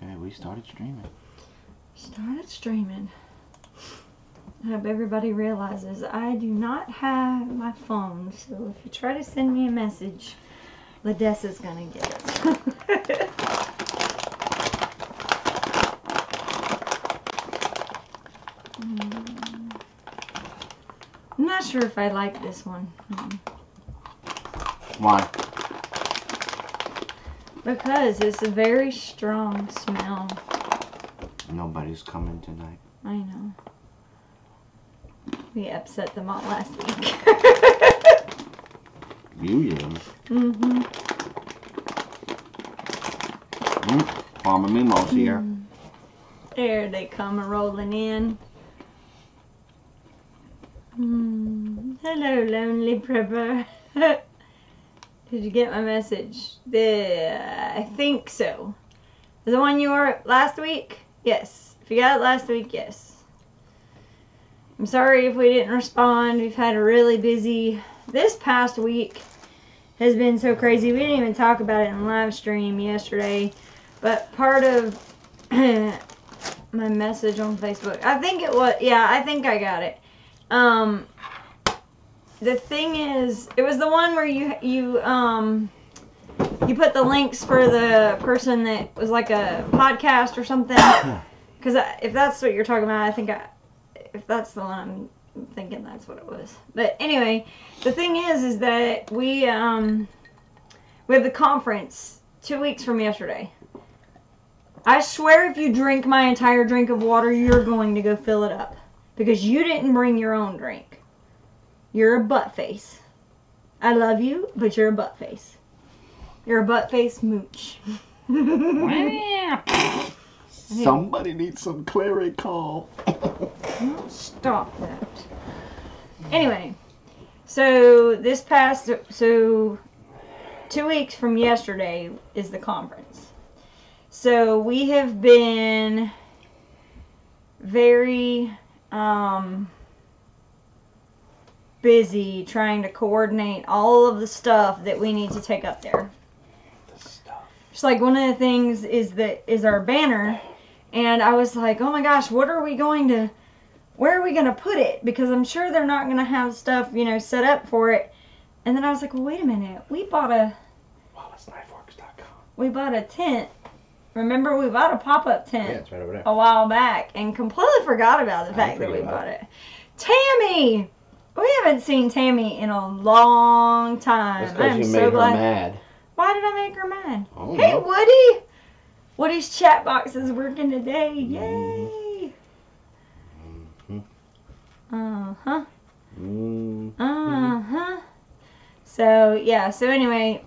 Okay, we started streaming. I hope everybody realizes I do not have my phone, so if you try to send me a message, Ladessa's gonna get it. I'm not sure if I like this one. Why? Because it's a very strong smell. Nobody's coming tonight. I know. We upset them all last week. You did. Mm-hmm. Farmer Memo's here. There they come rolling in. Hello, lonely prepper. Did you get my message? I think so. The one you were last week? Yes. If you got it last week, yes. I'm sorry if we didn't respond. We've had a really busy... This past week has been so crazy. We didn't even talk about it in live stream yesterday. But part of my message on Facebook, I think it was... Yeah, I think I got it. The thing is, it was the one where you put the links for the person that was like a podcast or something. Because if that's what you're talking about, I think if that's the one I'm thinking, that's what it was. But anyway, the thing is that we have the conference 2 weeks from yesterday. I swear if you drink my entire drink of water, you're going to go fill it up. Because you didn't bring your own drink. You're a butt face. I love you, but you're a butt face. You're a butt face mooch. Somebody needs some clerical. Stop that. Anyway, so 2 weeks from yesterday is the conference. So we have been very busy trying to coordinate all of the stuff that we need to take up there. Just like one of the things is our banner, and I was like, oh my gosh, where are we going to put it? Because I'm sure they're not going to have stuff, set up for it. And then I was like, well, wait a minute. We bought a tent. Remember, we bought a pop-up tent it's right over there. a while back and completely forgot about the fact that we bought it. Tammy! We haven't seen Tammy in a long time. That's because you made her mad. Why did I make her mad? Oh, Hey, no. Woody! Woody's chat box is working today. Yay! Uh-huh. Uh-huh. So, yeah. So, anyway,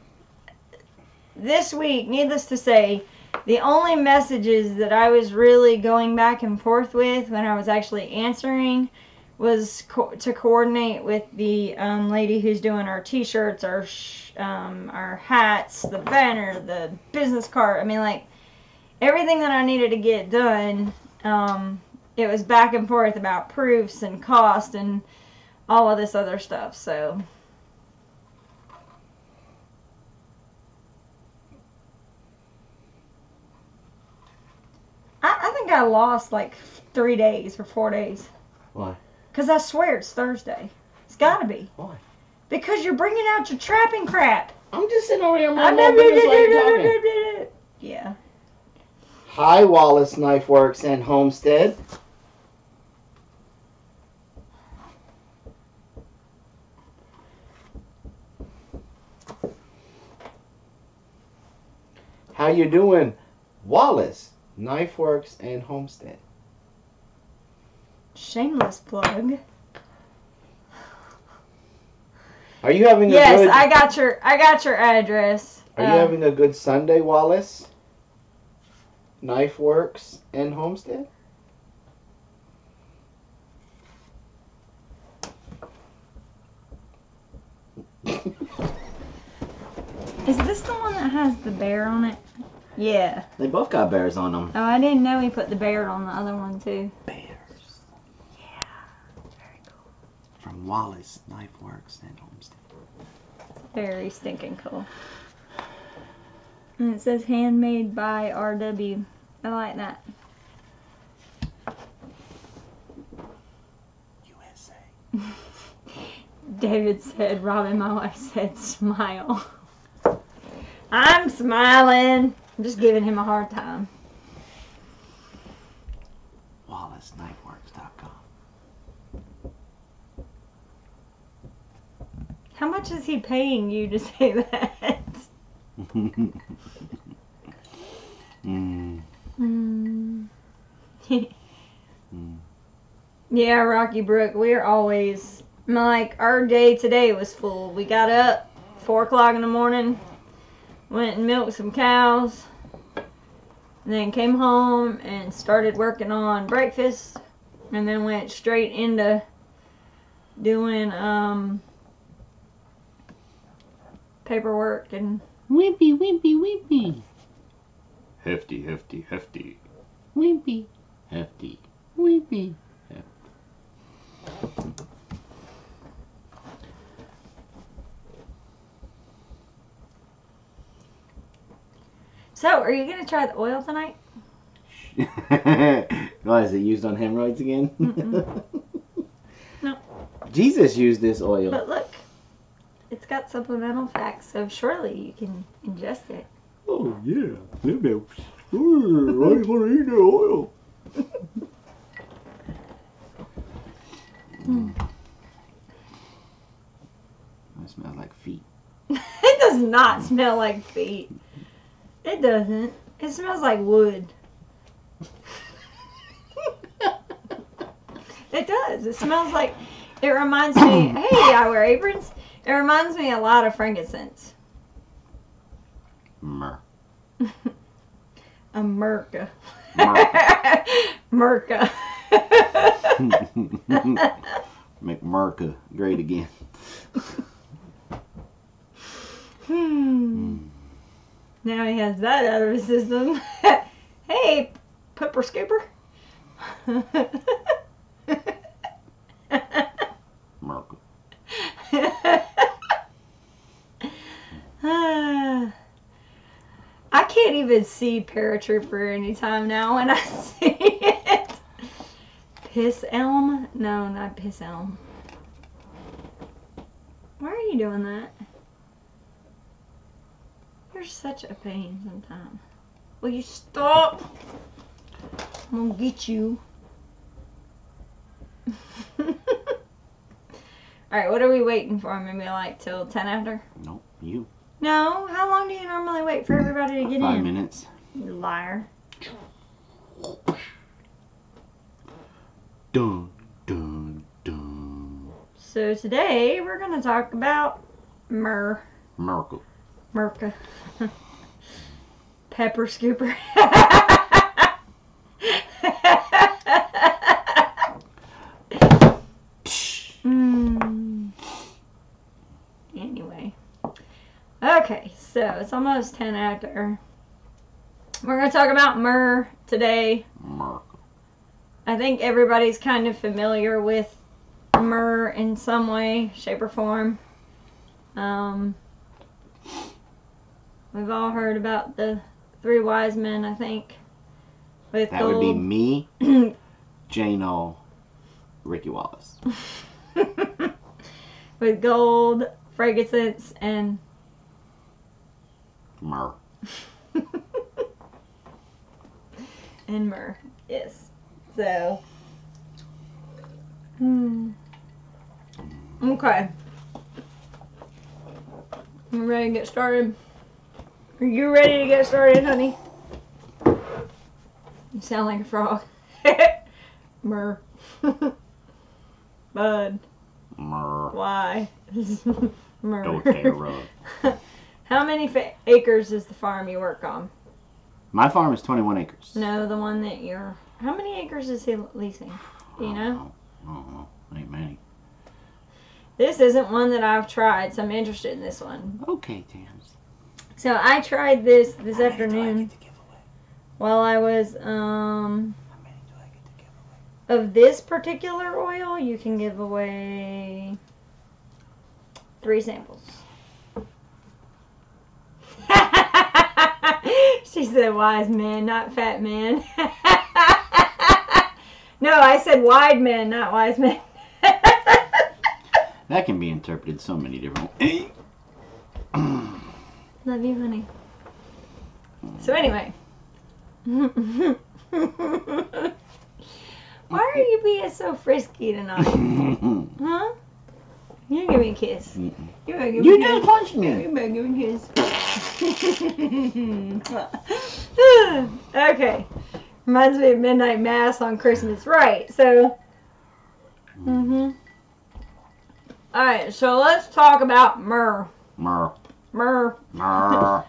this week, needless to say, the only messages that I was really going back and forth with when I was actually answering was to coordinate with the lady who's doing our t-shirts, our hats, the banner, the business card. I mean, like, everything that I needed to get done, it was back and forth about proofs and cost and all of this other stuff, so... I think I lost like 3 days or 4 days. Why? Because I swear it's Thursday. It's gotta be. Why? Because you're bringing out your trapping crap. I'm just sitting over here minding my business while you're talking. Yeah. Hi, Wallace Knife Works and Homestead. How you doing, Wallace Knife Works and Homestead? Shameless plug. Are you having a yes, good... I got your address. Are you having a good Sunday, Wallace? Knife Works and Homestead? Is this the one that has the bear on it? Yeah. They both got bears on them. Oh, I didn't know he put the bear on the other one too. Bears. Yeah. Very cool. From Wallace Knife Works and Homestead. Very stinking cool. And it says handmade by RW. I like that. USA. David said, Robin, my wife said, smile. I'm smiling. I'm just giving him a hard time. WallaceKnifeWorks.com. How much is he paying you to say that? Yeah, Rocky Brook, we're always, like, our day today was full. We got up 4 o'clock in the morning, went and milked some cows, and then came home and started working on breakfast, and then went straight into doing paperwork and Wimpy, wimpy, wimpy. Hefty, hefty, hefty. Wimpy, hefty, wimpy, hefty. So, are you going to try the oil tonight? Why, is it used on hemorrhoids again? No. Jesus used this oil. But look, it's got supplemental facts, so surely you can ingest it. Oh, yeah. That helps. I want to eat the oil. That smells like feet. It does not smell like feet. It doesn't. It smells like wood. It does. It smells like, it reminds me, hey, I wear aprons. It reminds me a lot of frankincense. Myrrh. America. America. America. Make America great again. Now he has that out of his system. Hey, pooper scooper. America. I can't even see Paratrooper anytime now when I see it. Piss Elm? No, not Piss Elm. Why are you doing that? You're such a pain sometimes. Will you stop? I'm gonna get you. Alright, what are we waiting for? Maybe like till 10 after? Nope, you. No, how long do you normally wait for everybody to get 5 in? minutes. You liar. Dun, dun, dun. So today we're gonna talk about Myrrh. America. Merca. Pepper scooper. Anyway. Okay, so it's almost 10 after. We're going to talk about Myrrh today. America. I think everybody's kind of familiar with Myrrh in some way, shape, or form. We've all heard about the 3 wise men, I think. With That gold. would be me, Jane, Ricky Wallace. With gold, frankincense, and Myrrh. and myrrh. Yes. So. Okay. You ready to get started? Are you ready to get started, honey? You sound like a frog. Myrrh. Bud. Myrrh. Why? Myrrh. doTERRA. How many acres is the farm you work on? My farm is 21 acres. No, the one that you're... How many acres is he leasing? Do you know? I don't know. Ain't many. This isn't one that I've tried, so I'm interested in this one. Okay, Tams. So I tried this How many do I afternoon get to give away? while I was, How many do I get to give away? of this particular oil, you can give away 3 samples. She said wise men, not fat men. No, I said wide men, not wise men. That can be interpreted so many different ways. Love you, honey. So anyway. Why are you being so frisky tonight? Huh? You give me a kiss. You better give me a kiss. just punched me. You better give me a kiss. Okay. Reminds me of midnight mass on Christmas. Right, so. Alright, so let's talk about myrrh. Myrrh. Myrrh. Myrrh.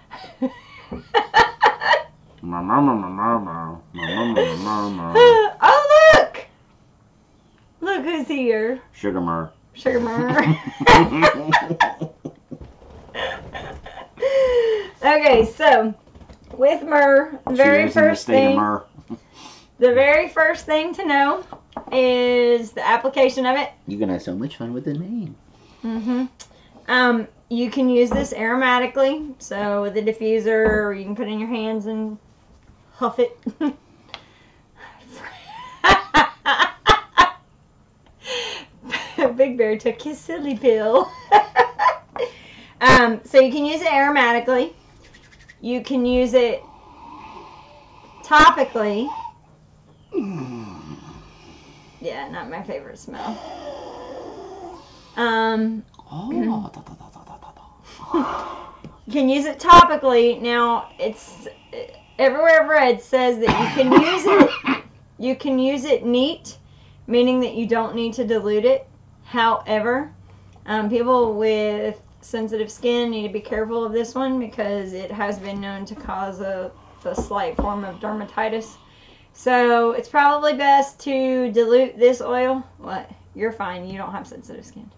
Oh, look! Look who's here. Sugar myrrh. Sugar myrrh. Okay, so with myrrh, the very first thing to know is the application of it. You're gonna have so much fun with the name. You can use this aromatically, so with a diffuser, or you can put it in your hands and huff it. Big Bear took his silly pill. So you can use it aromatically. You can use it topically. Yeah, not my favorite smell. You can use it topically. Now, it's everywhere I've read says that you can use it. You can use it neat, meaning that you don't need to dilute it. However, people with sensitive skin need to be careful of this one because it has been known to cause a slight form of dermatitis. So it's probably best to dilute this oil. What? You're fine. You don't have sensitive skin.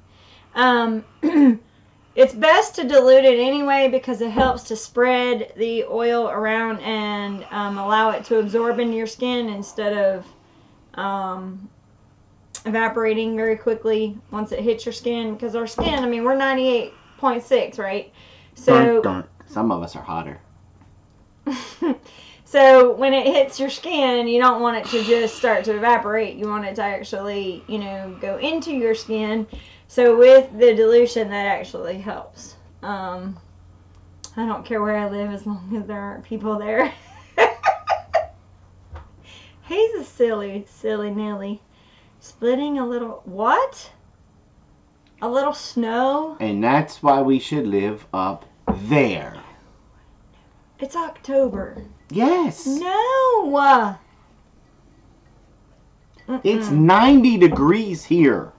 It's best to dilute it anyway because it helps to spread the oil around and allow it to absorb into your skin instead of evaporating very quickly once it hits your skin. Because our skin, I mean, we're 98.6, right? So some of us are hotter. So when it hits your skin, you don't want it to just start to evaporate. You want it to actually, go into your skin. So with the dilution, that actually helps. I don't care where I live as long as there aren't people there. He's a silly Nelly. Splitting a little, what? A little snow? And that's why we should live up there. It's October. Yes. No. It's 90 degrees here.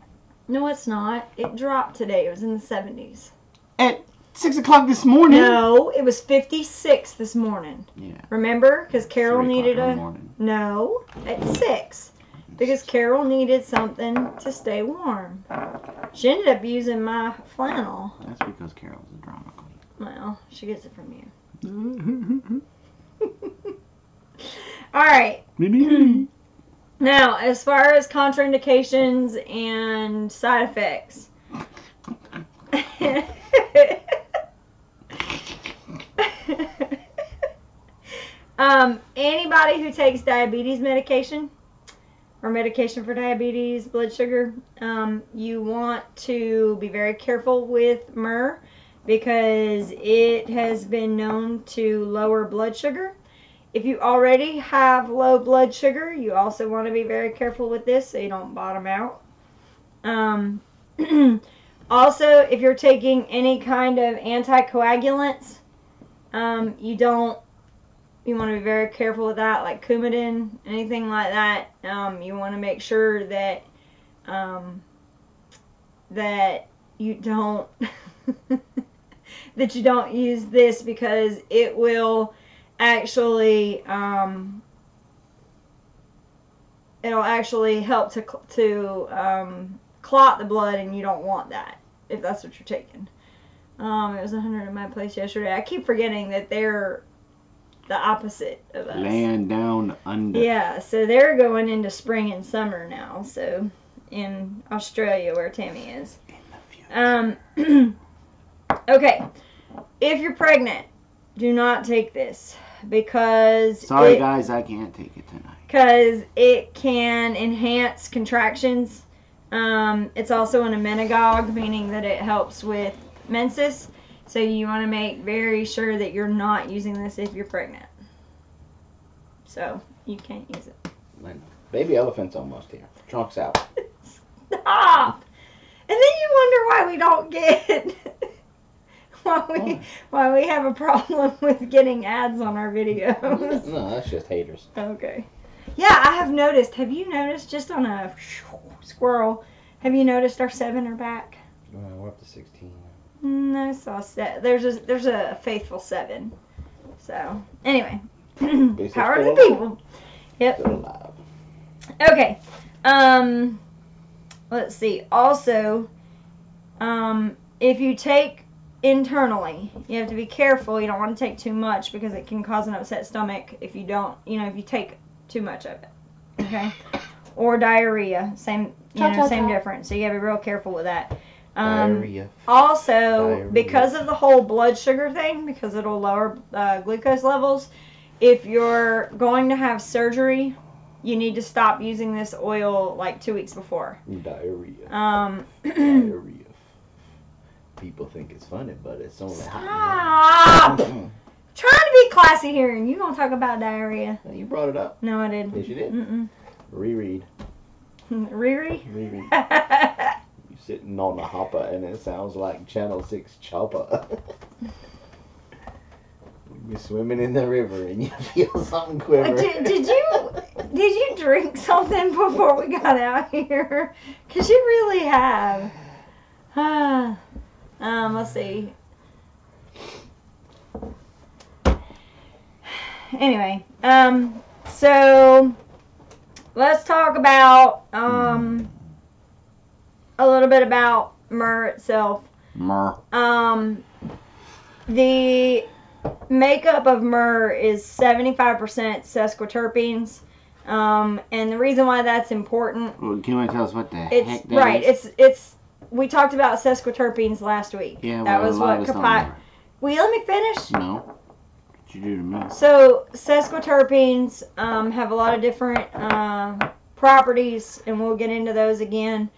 No, it's not. It dropped today. It was in the 70s. At 6 o'clock this morning? No, it was 56 this morning. Yeah. Remember? Because Carol needed No, at 6. Because Carol needed something to stay warm. She ended up using my flannel. That's because Carol's a drama queen. Well, she gets it from you. Alright. Now, as far as contraindications and side effects. Anybody who takes diabetes medication or medication for diabetes, blood sugar, you want to be very careful with myrrh because it has been known to lower blood sugar. If you already have low blood sugar, you also want to be very careful with this so you don't bottom out. Also, if you're taking any kind of anticoagulants, you want to be very careful with that, like Coumadin, anything like that. You want to make sure that that you don't that you don't use this because it will actually it'll actually help to clot the blood, and you don't want that if that's what you're taking. It was 100 in my place yesterday. I keep forgetting that they're the opposite of us. Laying down under. Yeah, so they're going into spring and summer now. So in Australia, where Tammy is. In the future. Okay, if you're pregnant, do not take this because Sorry, guys, I can't take it tonight. Because it can enhance contractions. It's also an emmenagogue, meaning that it helps with menses. So you want to make very sure that you're not using this if you're pregnant. So you can't use it. I know. Baby elephant's almost here. Trunk's out. Stop! And then you wonder why we don't get... why we have a problem with getting ads on our videos. No, that's just haters. Okay. Yeah, I have noticed. Have you noticed, just on a squirrel, have you noticed our 7 are back? We're up to 16. No, I saw there's a faithful 7. So, anyway. Power to the people. Yep. Still alive. Okay. Let's see. Also, if you take internally, you have to be careful. You don't want to take too much because it can cause an upset stomach if you don't, if you take too much of it. Okay? Or diarrhea. Same difference. So you got to be real careful with that. Diarrhea. Also, Diarrhea. because of the whole blood sugar thing, because it'll lower glucose levels, if you're going to have surgery, you need to stop using this oil like 2 weeks before. Diarrhea. Diarrhea. People think it's funny, but it's only Stop! Trying to be classy here, and you gonna talk about diarrhea? You brought it up. No, I didn't. Yes, you did. Mm-mm. Reread. Riri? Reread. You sitting on the hopper, and it sounds like Channel 6 chopper. You're swimming in the river, and you feel something quiver. Did you drink something before we got out here? Cause you really have. Let's see. Anyway, so let's talk about a little bit about Myrrh itself. Myrrh. The makeup of Myrrh is 75% sesquiterpenes. And the reason why that's important. Well, can you tell us what the heck It's that right. is? It's we talked about sesquiterpenes last week. Yeah, that well, was a lot what of us don't Kapai. know. Will you let me finish? No. What you do to me? So sesquiterpenes have a lot of different properties, and we'll get into those again.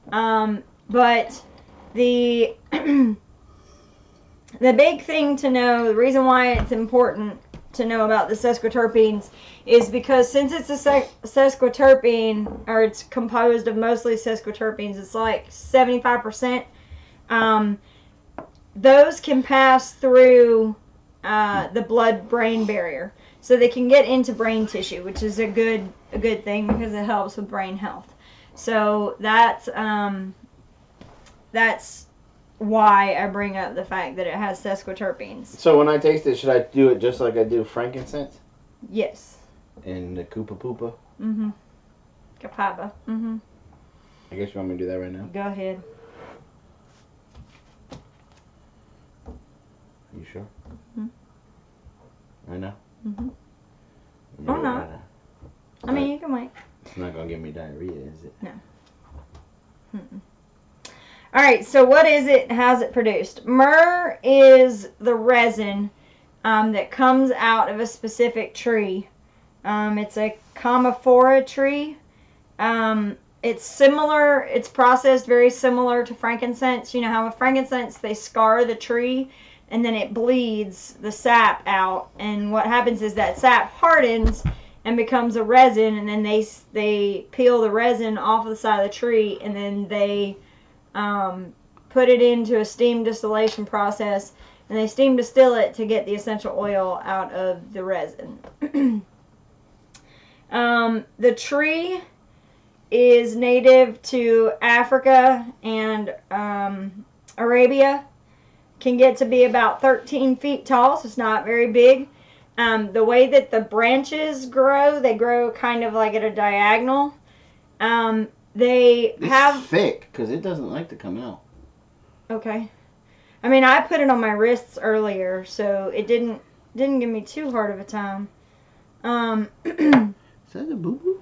But the the big thing to know, the reason why it's important to know about the sesquiterpenes is because since it's a sesquiterpene, or it's composed of mostly sesquiterpenes, it's like 75%. Those can pass through the blood-brain barrier, so they can get into brain tissue, which is a good thing because it helps with brain health. So that's why I bring up the fact that it has sesquiterpenes. So when I taste it, should I do it just like I do frankincense? Yes. And the Koopa Poopa? Mm-hmm. Kapapa. Mm-hmm. I guess you want me to do that right now? Go ahead. You sure? Mm-hmm. Right now? Mm-hmm. No, Or not. right now. I mean, you can wait. It's not going to give me diarrhea, is it? No. Mm-mm. All right, so what is it? How's it produced? Myrrh is the resin that comes out of a specific tree. It's a Commiphora tree. It's similar. It's processed very similar to frankincense. You know how with frankincense they scar the tree and then it bleeds the sap out. And what happens is that sap hardens and becomes a resin, and then they peel the resin off of the side of the tree, and then they put it into a steam distillation process, and they steam distill it to get the essential oil out of the resin. The tree is native to Africa and Arabia. Can get to be about 13 feet tall, so it's not very big. The way that the branches grow, they grow kind of like at a diagonal. It's thick, because it doesn't like to come out. Okay. I mean, I put it on my wrists earlier, so it didn't give me too hard of a time. Is that a boo-boo?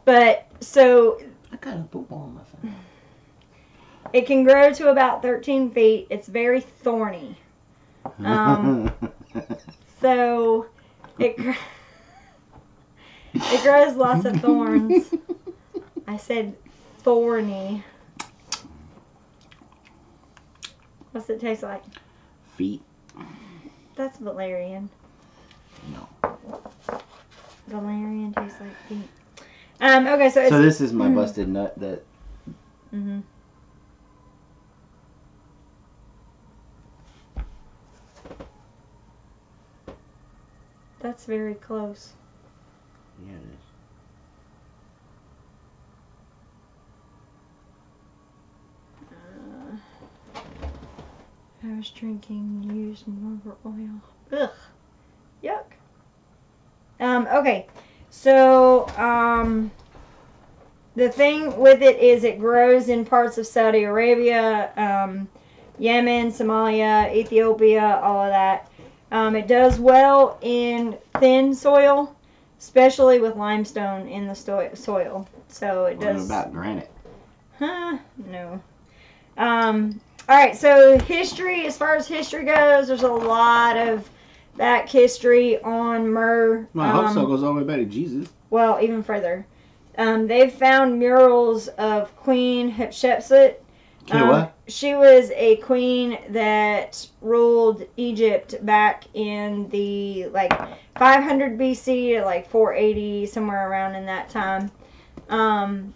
But, so... I got a boo-boo on my face. It can grow to about 13 feet. It's very thorny. So it it grows lots of thorns. I said thorny. What's it taste like? Feet. That's valerian. No. Valerian tastes like feet. Okay, so it's... So this is my busted nut that... Mm-hmm. That's very close. Yeah, it is. I was drinking used Myrrh oil. Ugh. Yuck. Okay. So, the thing with it is it grows in parts of Saudi Arabia, Yemen, Somalia, Ethiopia, all of that. It does well in thin soil, especially with limestone in the soil. So it does... What about granite? Huh? No. Alright, so history, as far as history goes, there's a lot of back history on myrrh. My hope so goes all the way back to Jesus. Well, even further. They've found murals of Queen Hatshepsut. What? She was a queen that ruled Egypt back in the, 500 BC to, 480, somewhere around in that time. Come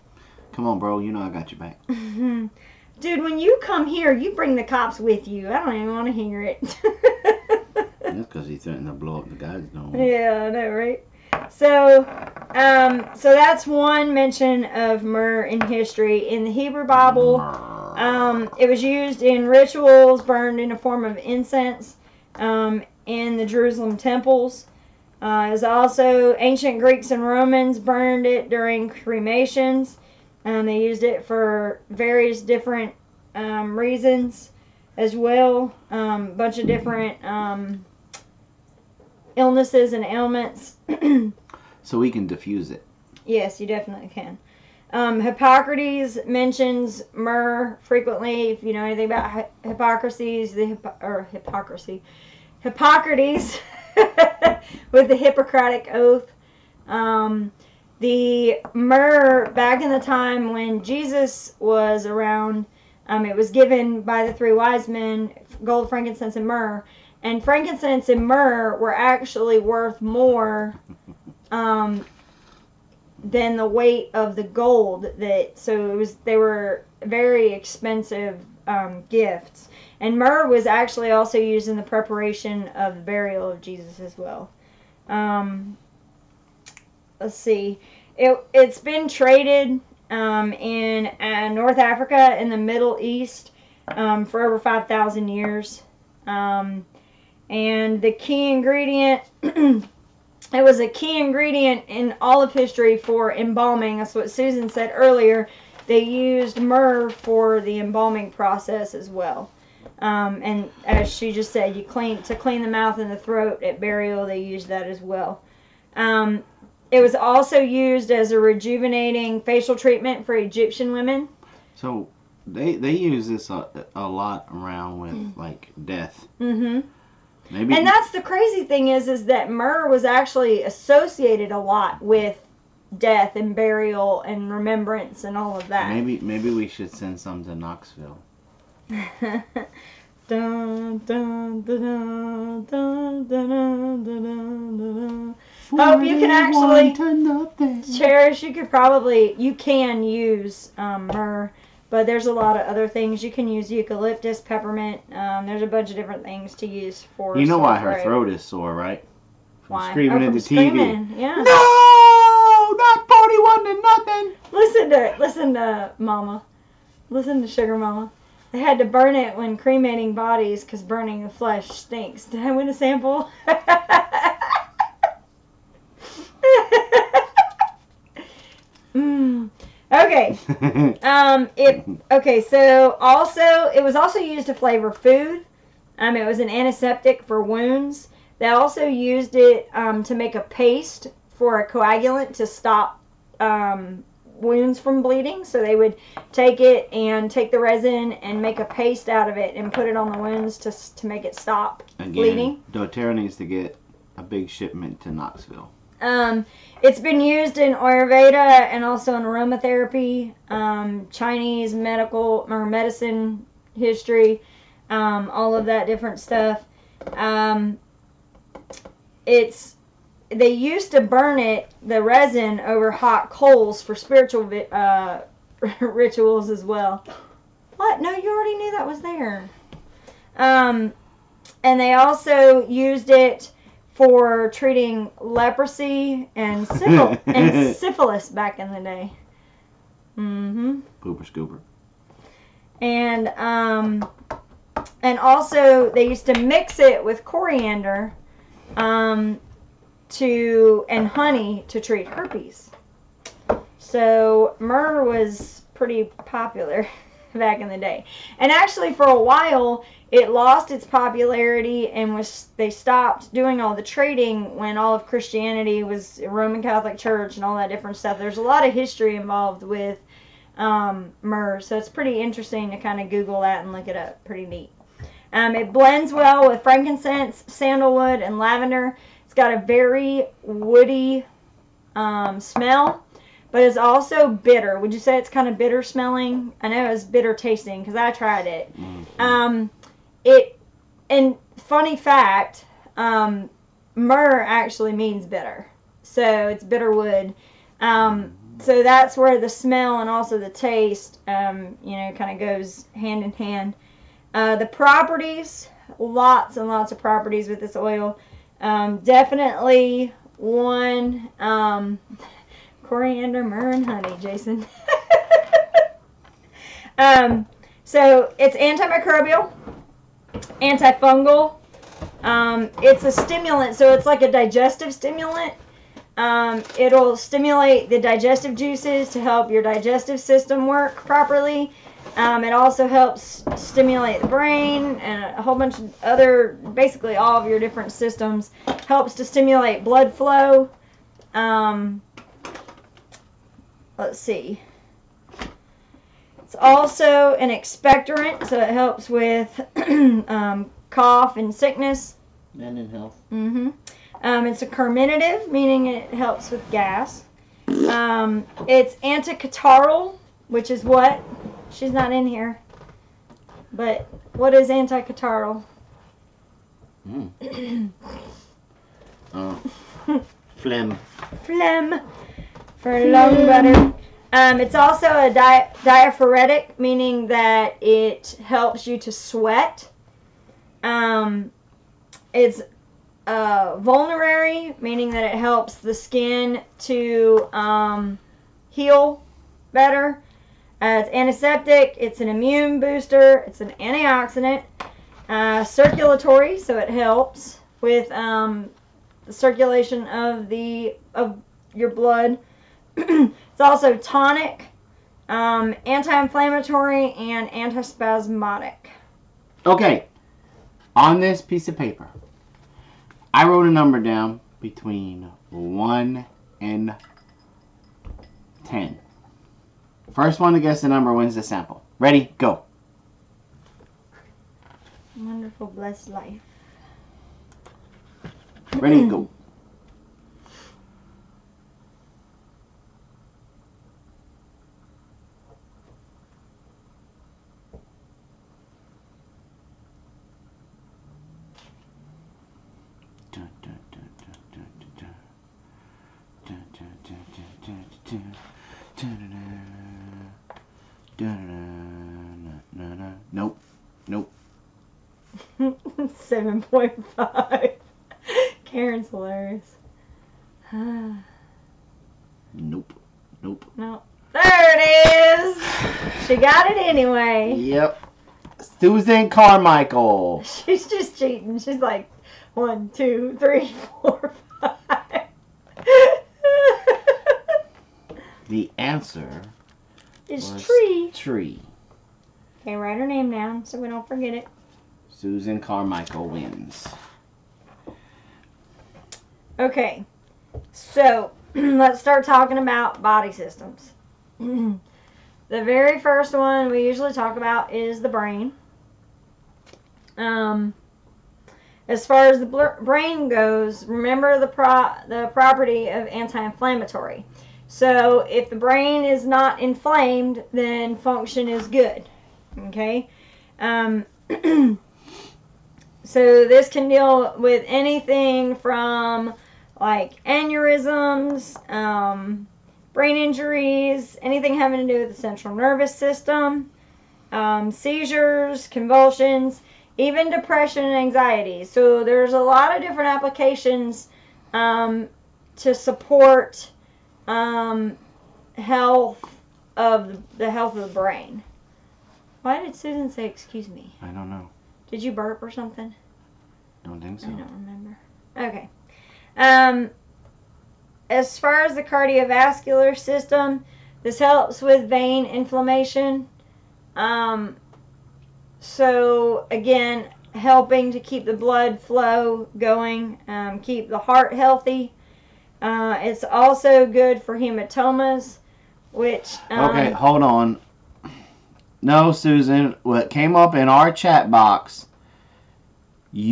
on, bro. You know I got your back. Dude, when you come here, you bring the cops with you. I don't even want to hear it. That's because he threatened to blow up the guy's dome. Yeah, I know, right? So that's one mention of myrrh in history. In the Hebrew Bible, it was used in rituals, burned in a form of incense in the Jerusalem temples. It was also ancient Greeks and Romans burned it during cremations. They used it for various different reasons as well. Bunch of different illnesses and ailments. So we can diffuse it. Yes, you definitely can. Hippocrates mentions myrrh frequently. If you know anything about Hippocrates with the Hippocratic Oath. The myrrh, back in the time when Jesus was around, it was given by the three wise men, gold, frankincense, and myrrh. And frankincense and myrrh were actually worth more than the weight of the gold. They were very expensive gifts. And myrrh was actually also used in the preparation of the burial of Jesus as well. Let's see. It's been traded in North Africa and the Middle East for over 5,000 years. And the key ingredient, it was a key ingredient in all of history for embalming. That's what Susan said earlier. They used myrrh for the embalming process as well. And as she just said, to clean the mouth and the throat at burial, they used that as well. It was also used as a rejuvenating facial treatment for Egyptian women. So they use this a lot around with death. Mm-hmm. Maybe. And that's the crazy thing is that myrrh was actually associated a lot with death and burial and remembrance and all of that. Maybe we should send some to Knoxville. Dun, dun, dun, dun, dun, dun, dun, dun. Hope you can actually cherish. You can use myrrh, but there's a lot of other things. You can use eucalyptus, peppermint. There's a bunch of different things to use for. You know why her throat is sore, right? From why? Screaming at the screaming. TV. Yeah. No, not 41 to nothing. Listen to Mama. Listen to Sugar Mama. They had to burn it when cremating bodies because burning the flesh stinks. Did I win a sample? Okay. So it was also used to flavor food. It was an antiseptic for wounds. They also used it to make a paste for a coagulant to stop wounds from bleeding. So they would take the resin and make a paste out of it and put it on the wounds to make it stop bleeding. doTERRA needs to get a big shipment to Knoxville? It's been used in Ayurveda and also in aromatherapy, Chinese medical or medicine history, all of that different stuff. They used to burn the resin over hot coals for spiritual rituals as well. What? No, you already knew that was there. And they also used it for treating leprosy and syphilis back in the day. Mm-hmm. Pooper scooper. And also they used to mix it with coriander, and honey to treat herpes. So myrrh was pretty popular back in the day. And actually for a while it lost its popularity and they stopped doing all the trading when all of Christianity was Roman Catholic Church and all that different stuff. There's a lot of history involved with myrrh, so it's pretty interesting to kind of Google that and look it up. Pretty neat. It blends well with frankincense, sandalwood, and lavender. It's got a very woody smell, but it's also bitter. Would you say it's kind of bitter smelling? I know it's bitter tasting because I tried it. Mm-hmm. And funny fact, myrrh actually means bitter. So it's bitter wood. So that's where the smell and also the taste, kind of goes hand in hand. The properties, lots and lots of properties with this oil. Definitely one, coriander, myrrh, and honey, Jason. So it's antimicrobial, antifungal. It's a stimulant, so it's like a digestive stimulant. It'll stimulate the digestive juices to help your digestive system work properly. It also helps stimulate the brain and a whole bunch of other, basically all of your different systems. Helps to stimulate blood flow. Let's see. It's also an expectorant, so it helps with cough and sickness. And in health. Mm-hmm. It's a carminative, meaning it helps with gas. It's anticatarrhal, which is what? She's not in here. But what is anticatarrhal? Phlegm. Phlegm for lung butter. It's also a diaphoretic, meaning that it helps you to sweat. It's vulnerary, meaning that it helps the skin to heal better. It's antiseptic. It's an immune booster. It's an antioxidant. Circulatory, so it helps with the circulation of your blood. It's also tonic, anti-inflammatory, and antispasmodic. Okay, on this piece of paper, I wrote a number down between 1 and 10. First one to guess the number wins the sample. Ready? Go. Wonderful, blessed life. Ready? Go. Nope. Nope. 7.5. Karen's hilarious. Nope. Nope. No. There it is. She got it anyway. Yep. Susan Carmichael. She's just cheating. She's like 1, 2, 3, 4, 5. The answer It's was tree. Tree. Okay, write her name down so we don't forget it. Susan Carmichael wins. Okay, so let's start talking about body systems. The very first one we usually talk about is the brain. As far as the brain goes, remember the property of anti-inflammatory. So if the brain is not inflamed, then function is good. Okay? So this can deal with anything from like aneurysms, brain injuries, anything having to do with the central nervous system, seizures, convulsions, even depression and anxiety. So there's a lot of different applications to support health of the brain. Why did Susan say excuse me? I don't know. Did you burp or something? Don't think so. I don't remember. Okay. As far as the cardiovascular system, this helps with vein inflammation. So again, helping to keep the blood flow going, keep the heart healthy. It's also good for hematomas, which... okay, hold on. No, Susan, what came up in our chat box, let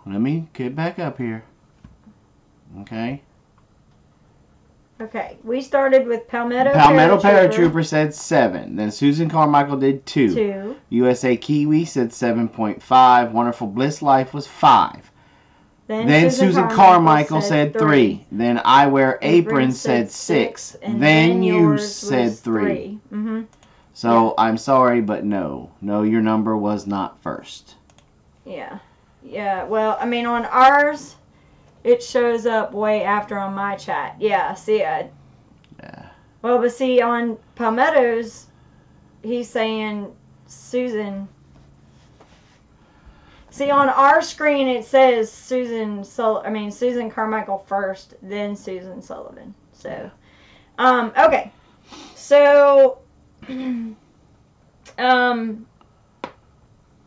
me get back up here. Okay. Okay, we started with Palmetto Paratrooper said 7. Then Susan Carmichael did 2. 2. USA Kiwi said 7.5. Wonderful Bliss Life was 5. Then Susan Carmichael said 3. Then I Wear Apron said 6. Then you said 3. Mm-hmm. So yeah. I'm sorry, but no. No, your number was not first. Yeah. Yeah, well, I mean, on ours, it shows up way after on my chat. Yeah, see, yeah. Well, but see, on Palmetto's, he's saying Susan. See, on our screen, it says Susan Carmichael first, then Susan Sullivan. So, okay. So,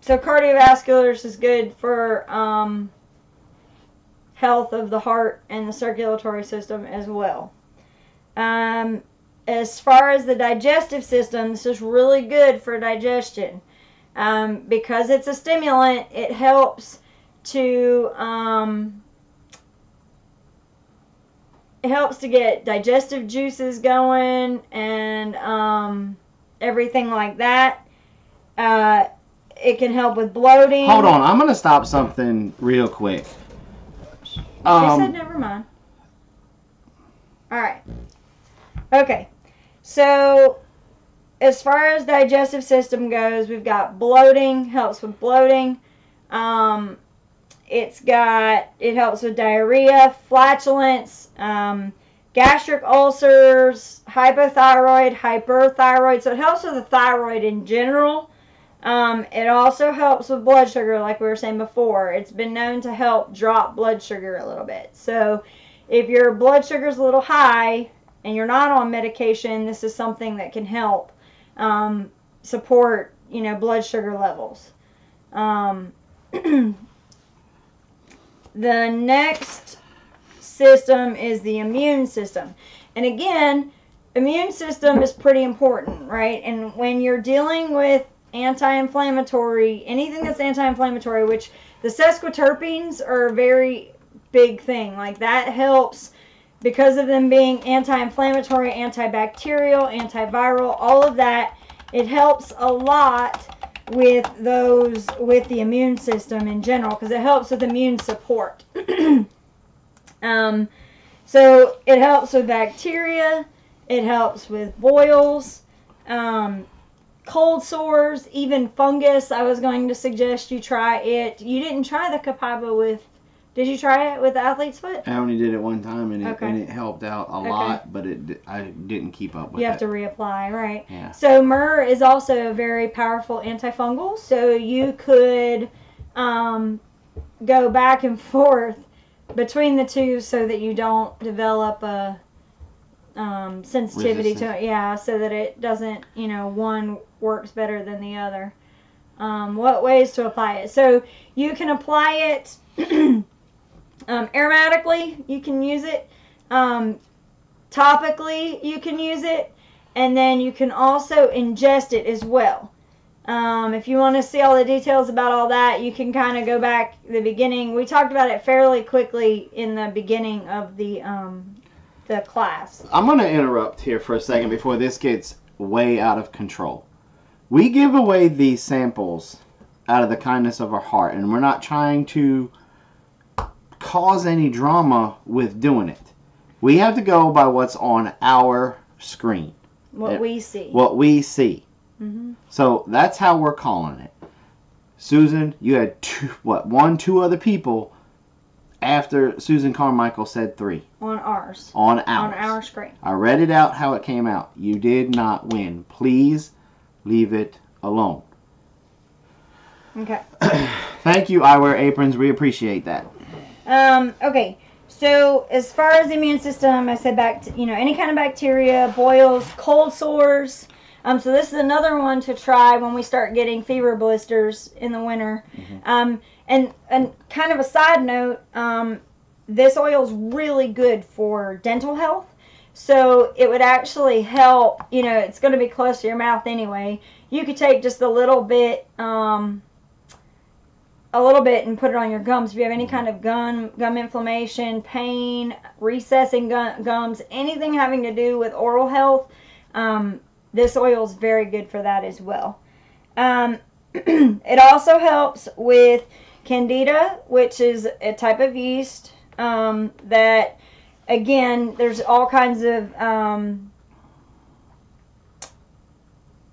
so cardiovasculars is good for health of the heart and the circulatory system as well. As far as the digestive system, this is really good for digestion. Because it's a stimulant, it helps to get digestive juices going and everything like that. It can help with bloating. Hold on, I'm gonna stop something real quick. She said never mind. Alright. Okay. So, as far as digestive system goes, we've got bloating, helps with bloating. It helps with diarrhea, flatulence, gastric ulcers, hypothyroid, hyperthyroid. So it helps with the thyroid in general. It also helps with blood sugar, like we were saying before. It's been known to help drop blood sugar a little bit. So if your blood sugar is a little high and you're not on medication, this is something that can help support, blood sugar levels. The next system is the immune system. And again, immune system is pretty important, right? And when you're dealing with anti-inflammatory, anything that's anti-inflammatory, which the sesquiterpenes are a very big thing. Like that helps because of them being anti-inflammatory, antibacterial, antiviral, all of that. It helps a lot with the immune system in general because it helps with immune support. So it helps with bacteria, it helps with boils, cold sores, even fungus. I was going to suggest you try it. You didn't try the Copaiba with, did you try it with the athlete's foot? I only did it one time and it helped out a lot, but I didn't keep up with it. You have to reapply, right? Yeah. So Myrrh is also a very powerful antifungal, so you could go back and forth between the two so that you don't develop a sensitivity to it. Yeah, so that it doesn't, one works better than the other. What ways to apply it? So you can apply it aromatically, you can use it. Topically, you can use it. And then you can also ingest it as well. If you want to see all the details about all that, you can kind of go back to the beginning. We talked about it fairly quickly in the beginning of the class. I'm going to interrupt here for a second before this gets way out of control. We give away these samples out of the kindness of our heart, and we're not trying to cause any drama with doing it. We have to go by what's on our screen. What we see. What we see. Mm-hmm. So that's how we're calling it. Susan, you had two other people after Susan Carmichael said 3. On ours. On ours. On our screen. I read it out how it came out. You did not win. Please leave it alone. Okay. Thank you, I Wear Aprons. We appreciate that. Okay. So as far as the immune system, I said any kind of bacteria, boils, cold sores. So this is another one to try when we start getting fever blisters in the winter. Mm-hmm. And kind of a side note, this oil is really good for dental health. So it would actually help, it's going to be close to your mouth anyway. You could take just a little bit and put it on your gums. If you have any kind of gum inflammation, pain, recessing gums, anything having to do with oral health, this oil is very good for that as well. It also helps with Candida, which is a type of yeast that, again, there's all kinds of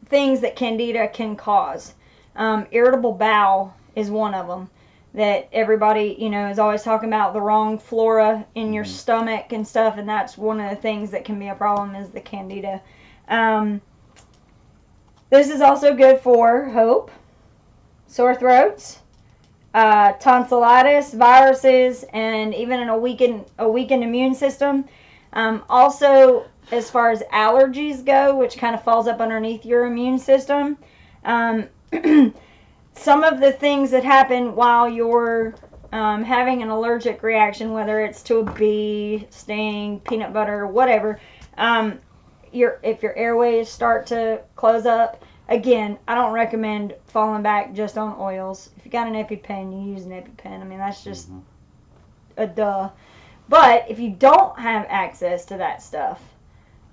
things that Candida can cause. Irritable bowel is one of them that everybody, is always talking about the wrong flora in your stomach and stuff, and that's one of the things that can be a problem is the Candida. This is also good for hope, sore throats, tonsillitis, viruses, and even a weakened immune system. Also, as far as allergies go, which kind of falls up underneath your immune system, some of the things that happen while you're having an allergic reaction, whether it's to a bee, sting, peanut butter, whatever, if your airways start to close up, again, I don't recommend falling back just on oils. If you got an EpiPen, you use an EpiPen. I mean, that's just a duh. But if you don't have access to that stuff,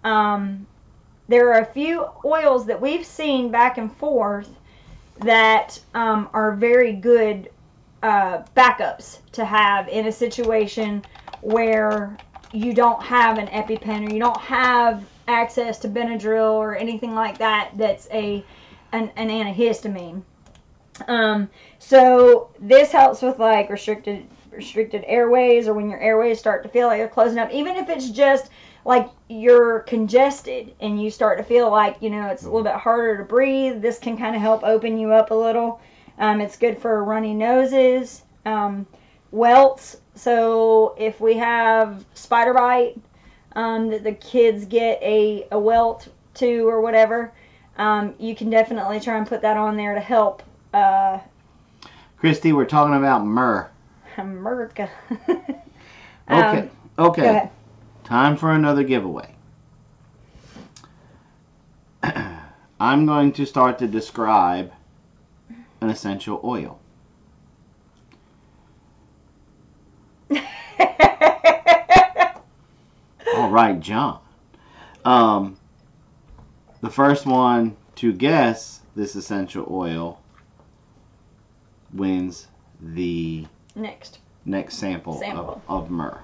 there are a few oils that we've seen back and forth that are very good backups to have in a situation where you don't have an EpiPen or you don't have access to Benadryl or anything like that that's an antihistamine. So this helps with like restricted airways, or when your airways start to feel like they're closing up, even if it's just like you're congested and you start to feel like, it's a little bit harder to breathe. This can kind of help open you up a little. It's good for runny noses, welts. So if we have spider bite, that the kids get a welt to or whatever, you can definitely try and put that on there to help. Christy, we're talking about Myrrh. America. Okay. Go ahead. Time for another giveaway. I'm going to start to describe an essential oil. All right, John. The first one to guess this essential oil wins the next sample. Of Myrrh.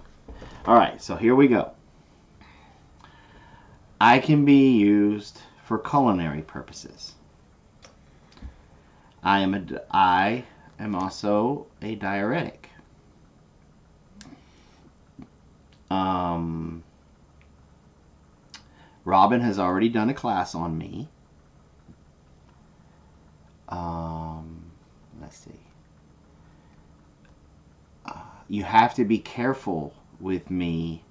All right, so here we go. I can be used for culinary purposes. I am also a diuretic. Robin has already done a class on me. Let's see. You have to be careful with me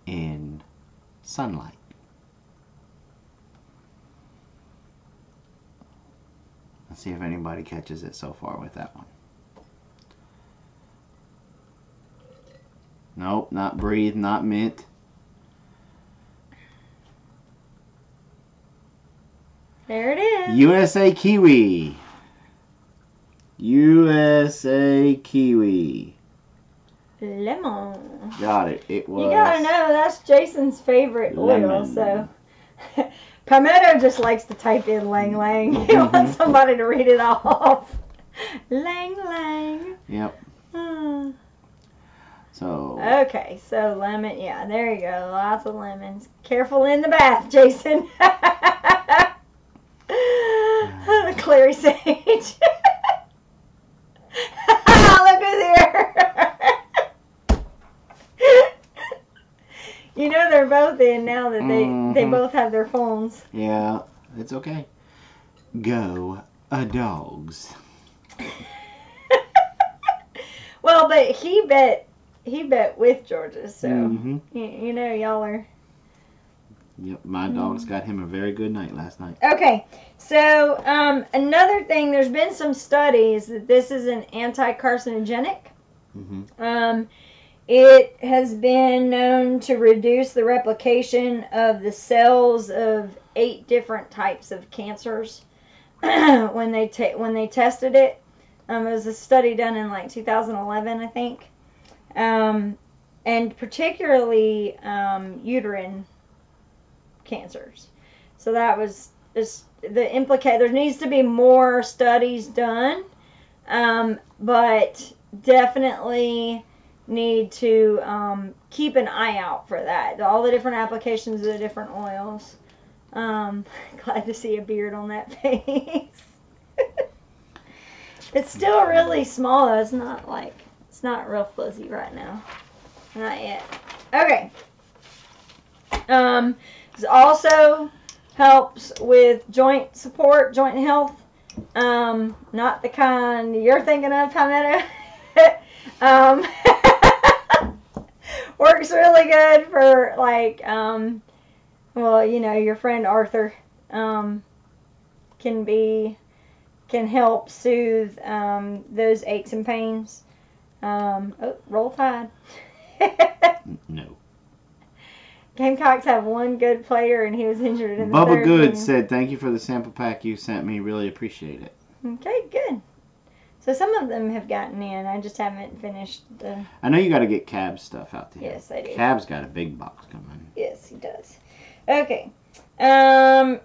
in sunlight. Let's see if anybody catches it so far with that one. Nope, not breathe, not mint. There it is. lemon. USA Kiwi. USA Kiwi. Lemon. Got it. It was. You gotta know, that's Jason's favorite oil, Lemon. so. Palmetto just likes to type in lang lang. He wants somebody to read it off. Lang lang. Yep. Hmm. So. Okay, so lemon, yeah, there you go. Lots of lemons. Careful in the bath, Jason. The clary sage. Look who's here. You know they're both in now that they both have their phones. Yeah, it's okay. Go dogs. Well, but he bet with Georgia, so you know y'all are. Yep, my dogs got him a very good night last night. Okay, so another thing, there's been some studies that this is an anti-carcinogenic. It has been known to reduce the replication of the cells of 8 different types of cancers when they tested it. It was a study done in like 2011, I think, and particularly uterine cancers. So that was just the implicate. There needs to be more studies done, but definitely need to keep an eye out for that. All the different applications of the different oils. Glad to see a beard on that face. It's still really small though. It's not real fuzzy right now. Not yet. Okay. This also helps with joint support, joint health. Not the kind you're thinking of, Palmetto. Works really good for like, well, you know, your friend Arthur can help soothe those aches and pains. Oh, roll tide. No. Gamecocks have one good player, and he was injured in the Bubba third Good inning. said, "Thank you for the sample pack you sent me. Really appreciate it." Okay, good. So some of them have gotten in. I just haven't finished the... I know you got to get Cab's stuff out there. Yes, I do. Cab's got a big box coming. Yes, he does. Okay. Now,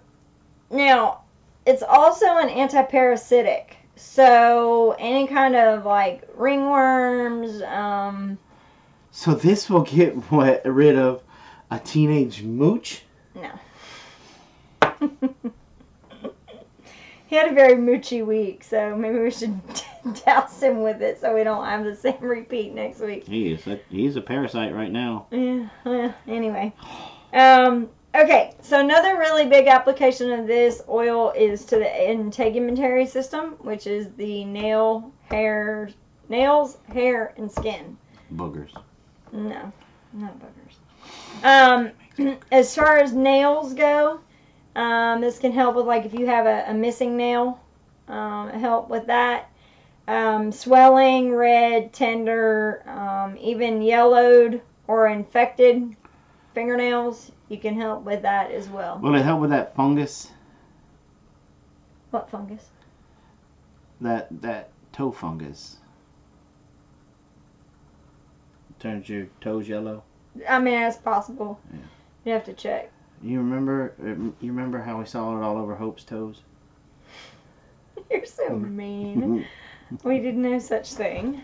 it's also an antiparasitic. So any kind of like ringworms. So this will get rid of a teenage mooch? No. He had a very moochy week, so maybe we should douse him with it so we don't have the same repeat next week. He's a parasite right now. Yeah. Anyway. Okay, so another really big application of this oil is to the integumentary system, which is the nails, hair, and skin. Boogers. No, not boogers. As far as nails go, this can help with like if you have a missing nail, help with that. Swelling, red, tender, even yellowed or infected fingernails, you can help with that as well. Will it help with that fungus? What fungus? That toe fungus. Turns your toes yellow. I mean, that's possible. Yeah. You have to check. You remember how we saw it all over Hope's toes? You're so mean. We did no such thing.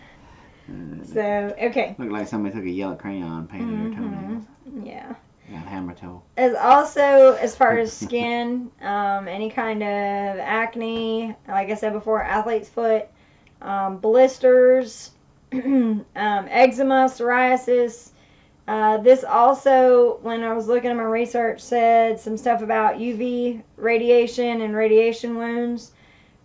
So, okay. Looked like somebody took a yellow crayon, painted her toenails. Yeah. Got hammer toe. As also, as far as skin, any kind of acne, like I said before, athlete's foot, blisters, eczema, psoriasis. This also, when I was looking at my research, said some stuff about UV radiation and radiation wounds.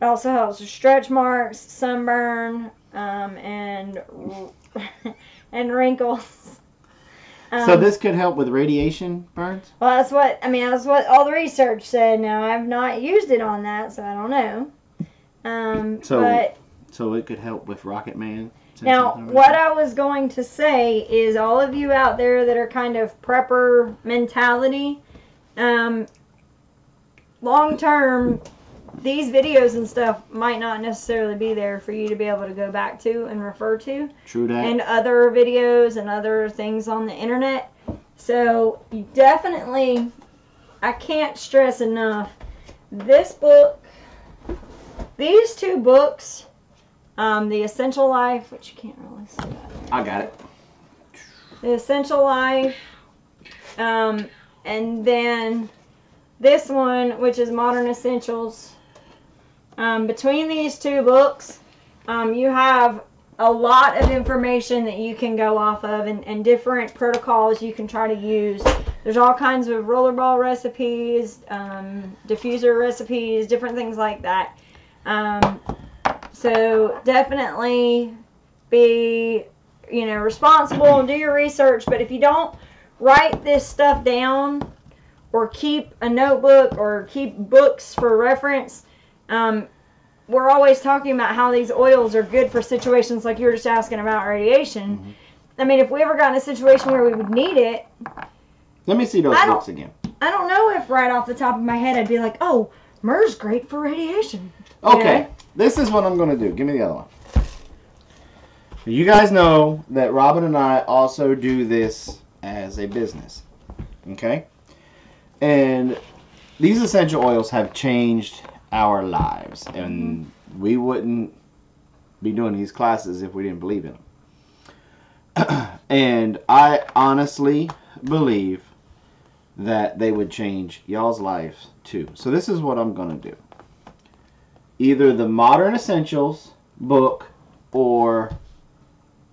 It also helps with stretch marks, sunburn, and wrinkles. So this could help with radiation burns? Well, that's what all the research said. Now, I've not used it on that, so I don't know. So it could help with Rocket Man? Now, what I was going to say is all of you out there that are kind of prepper mentality, long term, these videos and stuff might not necessarily be there for you to be able to go back to and refer to. True that. And other videos and other things on the internet. So you definitely, I can't stress enough, this book, these two books, The Essential Life, which you can't really see that. I got it. The Essential Life, and then this one, which is Modern Essentials. Between these two books, you have a lot of information that you can go off of, and different protocols you can try to use. There's all kinds of rollerball recipes, diffuser recipes, different things like that. So definitely be, responsible and do your research. But if you don't write this stuff down or keep a notebook or keep books for reference, we're always talking about how these oils are good for situations like you were just asking about radiation. Mm-hmm. I mean, if we ever got in a situation where we would need it. Let me see those books again. I don't know if right off the top of my head I'd be like, oh, Myrrh's great for radiation. Okay, this is what I'm going to do. Give me the other one. You guys know that Robin and I also do this as a business. Okay? And these essential oils have changed our lives, and we wouldn't be doing these classes if we didn't believe in them. And I honestly believe that they would change y'all's lives too. So this is what I'm going to do. Either the Modern Essentials book or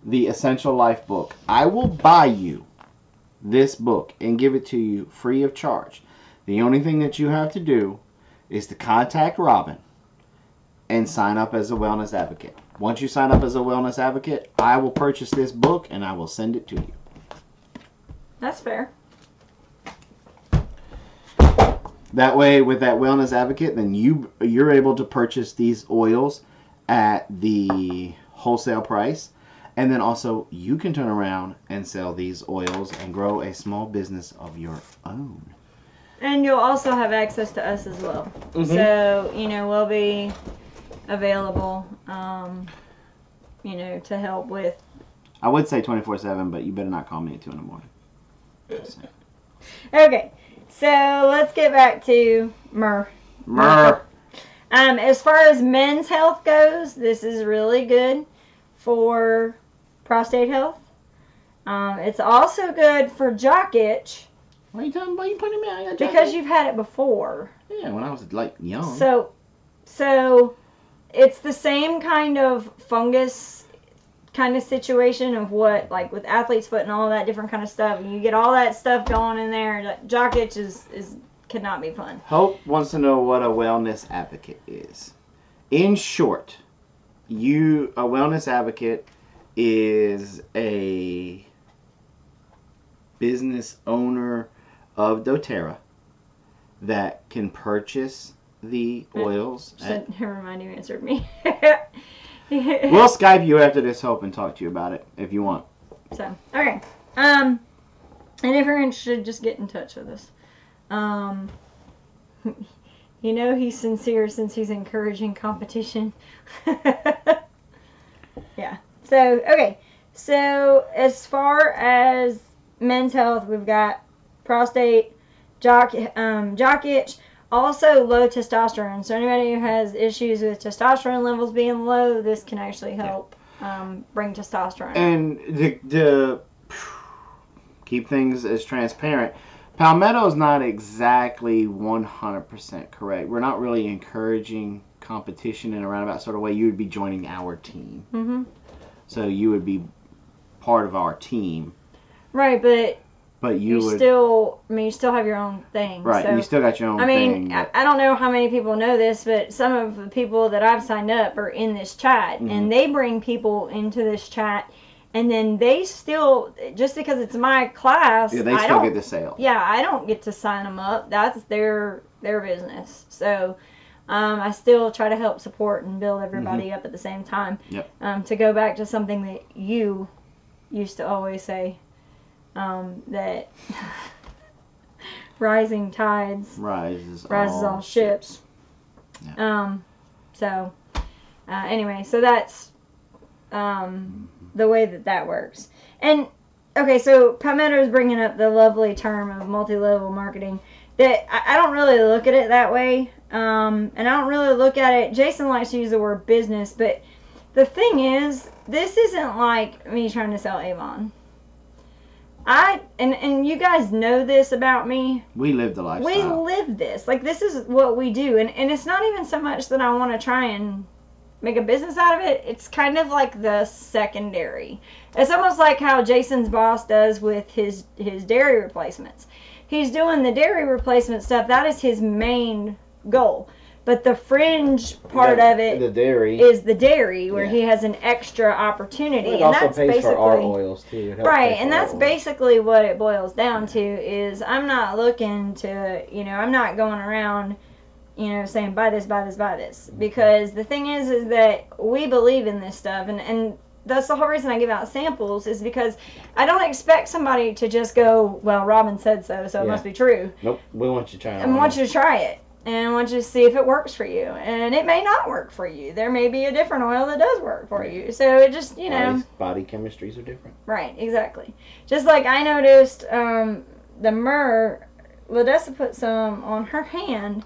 the Essential Life book. I will buy you this book and give it to you free of charge. The only thing that you have to do is to contact Robin and sign up as a wellness advocate. Once you sign up as a wellness advocate, I will purchase this book and I will send it to you. That's fair. That way, with that wellness advocate, then you're able to purchase these oils at the wholesale price. And then also, you can turn around and sell these oils and grow a small business of your own. And you'll also have access to us as well. Mm-hmm. So, we'll be available, to help with. I would say 24/7, but you better not call me at 2 in the morning. Okay, so let's get back to Myrrh. Myrrh. As far as men's health goes, this is really good for prostate health. It's also good for jock itch. Why are you talking about? You putting me out? Because you've had it before. Yeah, when I was young. So it's the same kind of fungus kind of situation of what, like with athlete's foot and all that different kind of stuff. And you get all that stuff going in there. Jock itch cannot be fun. Hope wants to know what a wellness advocate is. In short, a wellness advocate is a business owner of doTERRA that can purchase the oils. Never mind, you answered me. We'll Skype you after this, Hope, and talk to you about it if you want. So, okay. And if you're interested, just get in touch with us. He's sincere since he's encouraging competition. Yeah. So, okay. So, as far as men's health, we've got prostate, jock itch, also low testosterone. So, anybody who has issues with testosterone levels being low, this can actually help bring testosterone. And to keep things as transparent, Palmetto is not exactly 100% correct. We're not really encouraging competition in a roundabout sort of way. You would be joining our team. Mm-hmm. So you would be part of our team. Right, but you still have your own thing. Right, so, you still got your own thing. I don't know how many people know this, but some of the people that I've signed up are in this chat, Mm-hmm. and they bring people into this chat, and then they still, just because it's my class, they still get the sale. Yeah, I don't get to sign them up. That's their business. So I still try to help support and build everybody up at the same time. Yep. To go back to something that you used to always say, that rising tides rises all ships. Anyway, so that's the way that works. And okay, so Palmetto is bringing up the lovely term of multi-level marketing. That I don't really look at it that way, and I don't really look at it. Jason likes to use the word business, but the thing is, this isn't like me trying to sell Avon. And you guys know this about me. We live the lifestyle. We live this. Like, this is what we do. And it's not even so much that I want to try and make a business out of it. It's kind of like the secondary. It's almost like how Jason's boss does with his dairy replacements. He's doing the dairy replacement stuff. That is his main goal. But the fringe part of it is the dairy, where he has an extra opportunity. Well, it also pays for our oils too. Right, and that's basically what it boils down to. Is I'm not looking to, I'm not going around, saying buy this, buy this, buy this. Because the thing is that we believe in this stuff, and that's the whole reason I give out samples, is because I don't expect somebody to just go, well, Robin said so it must be true. Nope, we want you to try it. I want you to try it. And I want you to see if it works for you. And it may not work for you. There may be a different oil that does work for you. So it just, Body chemistries are different. Right, exactly. Just like I noticed the Myrrh, Ladessa put some on her hand,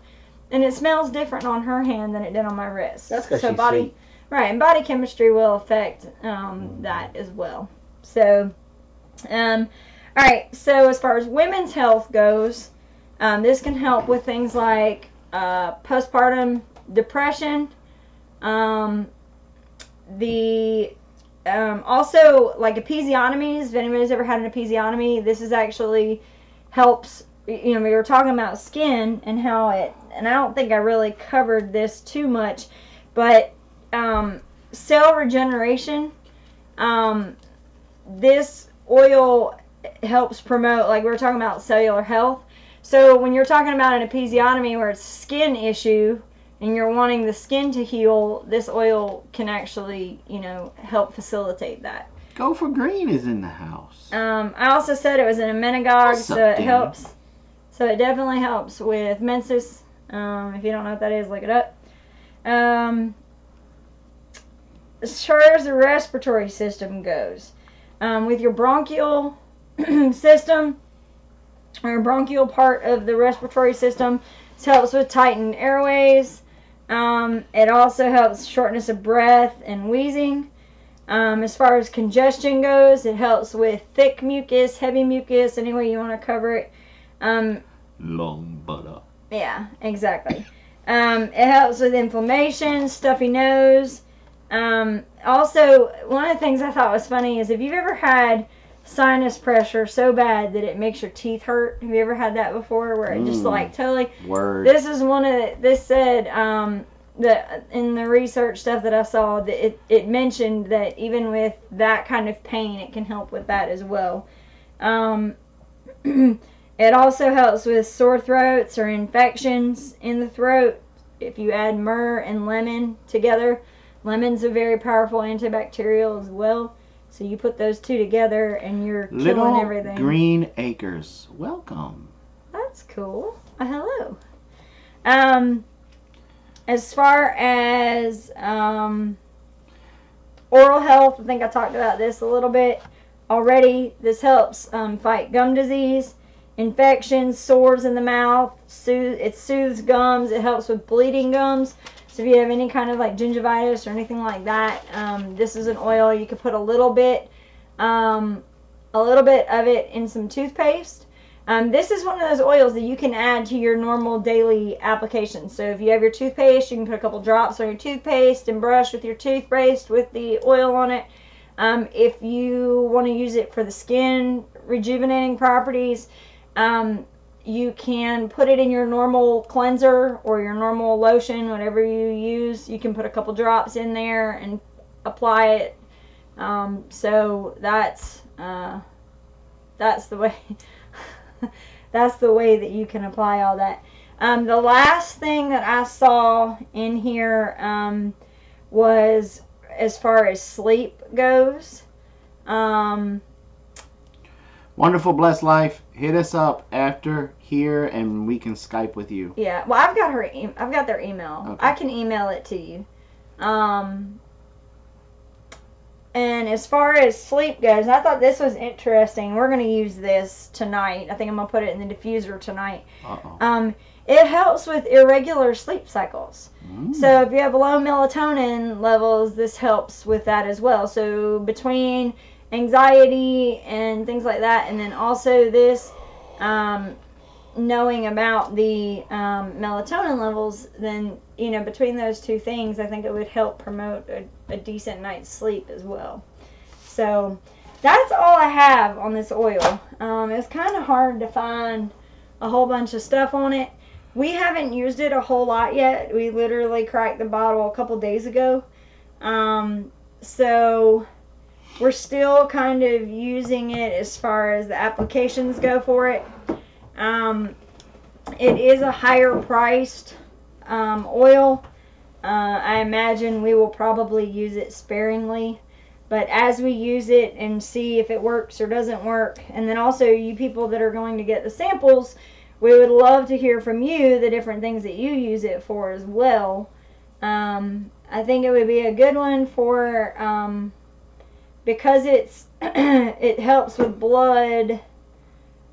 and it smells different on her hand than it did on my wrist. That's because she's sweet. Right, and body chemistry will affect that as well. So, alright, so as far as women's health goes, this can help with things like postpartum depression. Also like episiotomies. If anybody's ever had an episiotomy, this is actually helps. We were talking about skin and how it, and I don't think I really covered this too much, but cell regeneration. This oil helps promote, like we were talking about, cellular health. So when you're talking about an episiotomy where it's a skin issue and you're wanting the skin to heal, this oil can actually, help facilitate that. Go for Green is in the house. I also said it was an emmenagogue, What's so up, it helps. So it definitely helps with menses. If you don't know what that is, look it up. As far as the respiratory system goes, with your bronchial system, or bronchial part of the respiratory system, it helps with tightened airways. It also helps shortness of breath and wheezing. As far as congestion goes, it helps with thick mucus, heavy mucus, any way you want to cover it. Long butter. Yeah, exactly. It helps with inflammation, stuffy nose. Also, one of the things I thought was funny is if you've ever had sinus pressure so bad that it makes your teeth hurt. Have you ever had that before, where it just like totally? Word. This is one of the, this said that in the research stuff that I saw, that it mentioned that even with that kind of pain, it can help with that as well. It also helps with sore throats or infections in the throat. If you add myrrh and lemon together, lemon's a very powerful antibacterial as well. So you put those two together and you're killing everything. Little Green Acres. Welcome. That's cool. Hello. As far as oral health, I think I talked about this a little bit already. This helps fight gum disease, infections, sores in the mouth. It soothes gums. It helps with bleeding gums. So if you have any kind of like gingivitis or anything like that, this is an oil. You could put a little bit of it in some toothpaste. This is one of those oils that you can add to your normal daily application. So if you have your toothpaste, you can put a couple drops on your toothpaste and brush with your toothpaste with the oil on it. If you want to use it for the skin rejuvenating properties, you can put it in your normal cleanser or your normal lotion, whatever you use. You can put a couple drops in there and apply it. So that's the way. That's the way that you can apply all that. The last thing that I saw in here was as far as sleep goes. Wonderful, blessed life. Hit us up after here, and we can Skype with you. Yeah. Well, I've got I've got their email. Okay. I can email it to you. And as far as sleep goes, I thought this was interesting. We're going to use this tonight. I think I'm going to put it in the diffuser tonight. Uh-oh. It helps with irregular sleep cycles. Mm. So if you have low melatonin levels, this helps with that as well. So between anxiety and things like that, and then also this knowing about the melatonin levels, then, you know, between those two things, I think it would help promote a decent night's sleep as well. So that's all I have on this oil. It's kind of hard to find a whole bunch of stuff on it. We haven't used it a whole lot yet. We literally cracked the bottle a couple days ago. So we're still kind of using it as far as the applications go for it. It is a higher priced oil. I imagine we will probably use it sparingly. But as we use it and see if it works or doesn't work, and then also you people that are going to get the samples, we would love to hear from you the different things that you use it for as well. I think it would be a good one for, because it helps with blood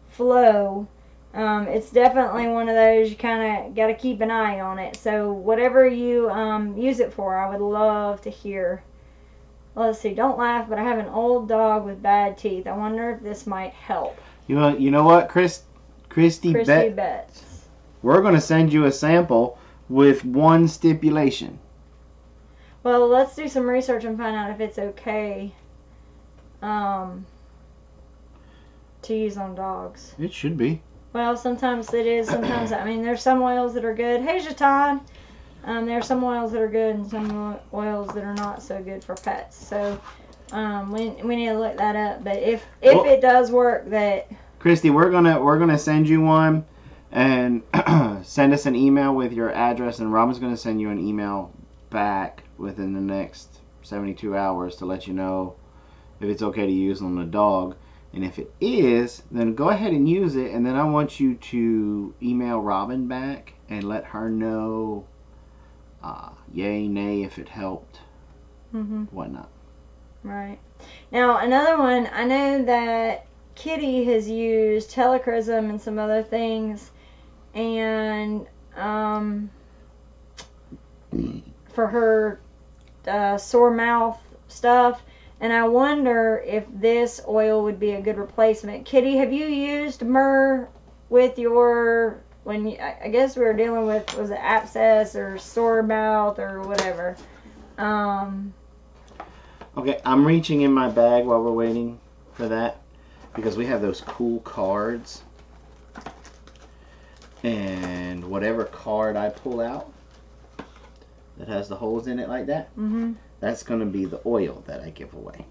flow. It's definitely one of those you kind of got to keep an eye on it. So whatever you use it for, I would love to hear. Let's see, don't laugh, but I have an old dog with bad teeth. I wonder if this might help. You know what, Christy Betts. We're going to send you a sample with one stipulation. Well, let's do some research and find out if it's okay to use on dogs. It should be. Well, sometimes it is. Sometimes, I mean, there's some oils that are good. Hey, Jatan. There are some oils that are good and some oils that are not so good for pets. So we need to look that up. But if it does work, that Christy, we're gonna send you one, and send us an email with your address, and Robin's gonna send you an email back within the next 72 hours to let you know if it's okay to use on the dog. And if it is, then go ahead and use it, and then I want you to email Robin back and let her know yay, nay, if it helped, whatnot. Right. Now, another one, I know that Kitty has used Helichrysum and some other things, and for her sore mouth stuff, and I wonder if this oil would be a good replacement. Kitty, have you used Myrrh with your, I guess we were dealing with, was it abscess or sore mouth or whatever? Okay, I'm reaching in my bag while we're waiting for that, because we have those cool cards, and whatever card I pull out that has the holes in it like that, that's going to be the oil that I give away.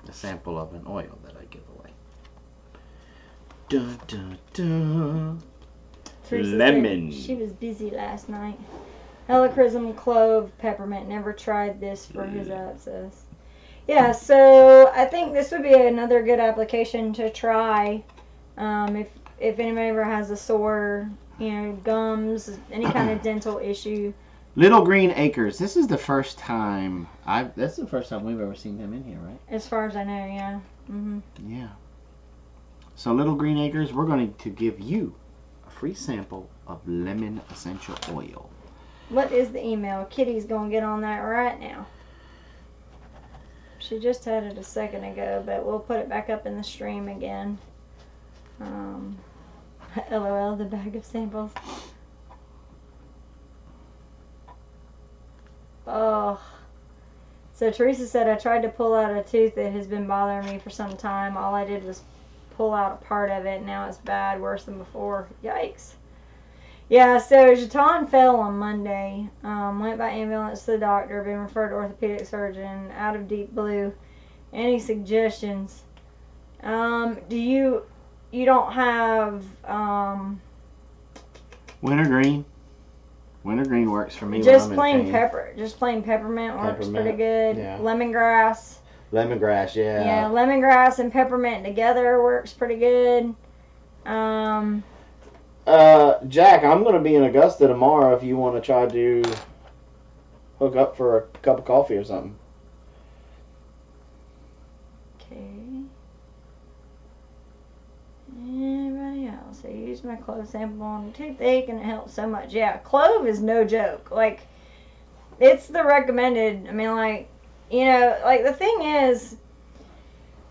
A sample of an oil that I give away. Dun, dun, dun. Teresa Lemon. said she was busy last night. Helichrysum, clove, peppermint. Never tried this for his abscess. Yeah, so I think this would be another good application to try. If anybody ever has a sore, gums, any kind of dental issue. Little Green Acres. This is the first time that's the first time we've ever seen them in here, right? As far as I know, yeah. Yeah. So Little Green Acres, we're going to give you a free sample of lemon essential oil. What is the email? Kitty's going to get on that right now. She just had it a second ago, but we'll put it back up in the stream again. LOL, the bag of samples. Oh. So Teresa said, I tried to pull out a tooth that has been bothering me for some time. All I did was pull out a part of it. Now it's bad, worse than before. Yikes. Yeah, so Jatan fell on Monday. Went by ambulance to the doctor, been referred to orthopedic surgeon, out of Deep Blue. Any suggestions? You don't have Wintergreen. Wintergreen works for me. Just plain peppermint works Peppermint, pretty good. yeah. Lemongrass. Lemongrass, yeah. Yeah, lemongrass and peppermint together works pretty good. Jack, I'm going to be in Augusta tomorrow if you want to try to hook up for a cup of coffee or something. Okay. Anybody else? I used my clove sample on a toothache and it helps so much. Yeah, clove is no joke. Like, it's the recommended. I mean, like, you know, like the thing is,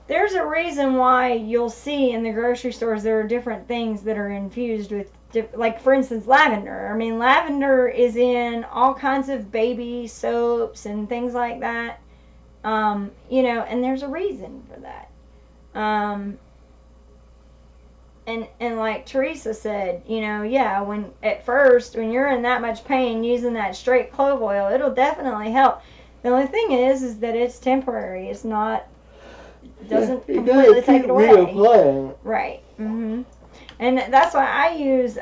there's a reason why you'll see in the grocery stores there are different things that are infused with, like, for instance, lavender. I mean, lavender is in all kinds of baby soaps and things like that. You know, and there's a reason for that. And like Teresa said, you know, yeah, when at first, when you're in that much pain, using that straight clove oil, it'll definitely help. The only thing is that it's temporary. It's not, doesn't completely take it away. Right. And that's why I use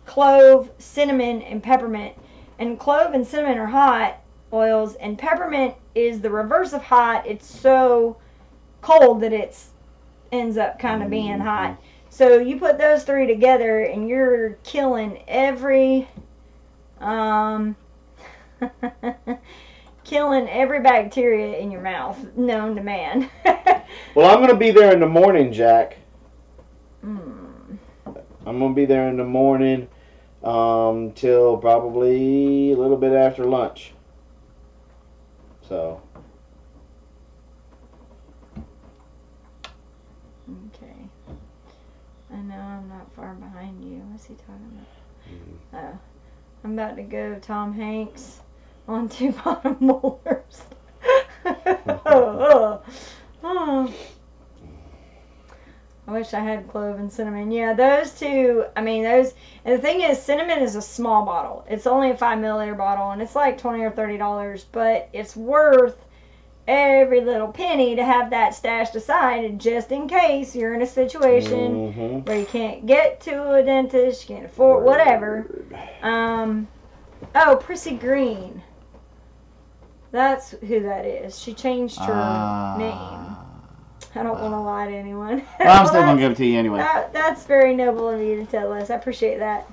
clove, cinnamon, and peppermint. And clove and cinnamon are hot oils, and peppermint is the reverse of hot. It's so cold that it ends up kind of being hot. So you put those three together and you're killing every bacteria in your mouth known to man. Well, I'm going to be there in the morning, Jack. I'm going to be there in the morning till probably a little bit after lunch. So. Okay. I know I'm not far behind you. What's he talking about? I'm about to go Tom Hanks on 2 bottom molars. I wish I had clove and cinnamon. Yeah, those two, I mean, those, and the thing is, cinnamon is a small bottle. It's only a 5 milliliter bottle, and it's like $20 or $30, but it's worth every little penny to have that stashed aside just in case you're in a situation where you can't get to a dentist, you can't afford whatever. Oh, Prissy Green. That's who that is. She changed her name. I don't want to lie to anyone. Well, I'm still going to give it to you anyway. That's very noble of you to tell us. I appreciate that.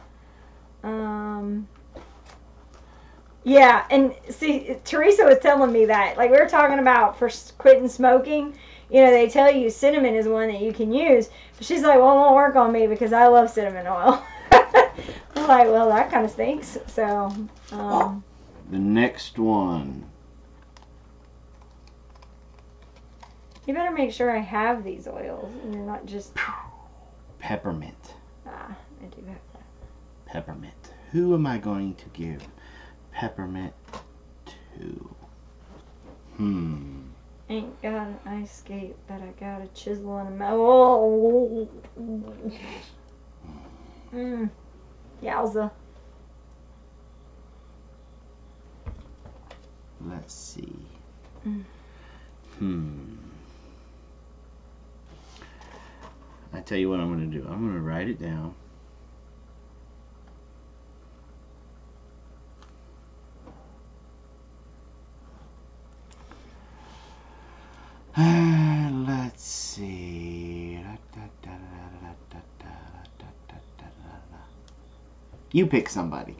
Yeah, and see, Teresa was telling me that. Like, we were talking about for quitting smoking. You know, they tell you cinnamon is one that you can use. But she's like, well, it won't work on me because I love cinnamon oil. I'm like, well, that kind of stinks. So, the next one. You better make sure I have these oils and you're not just... Peppermint. I do have that. Peppermint. Who am I going to give peppermint to? Ain't got an ice skate, but I got a chisel and a mouth. Yowza. Let's see. I tell you what I'm going to do. I'm going to write it down. Let's see. You pick somebody.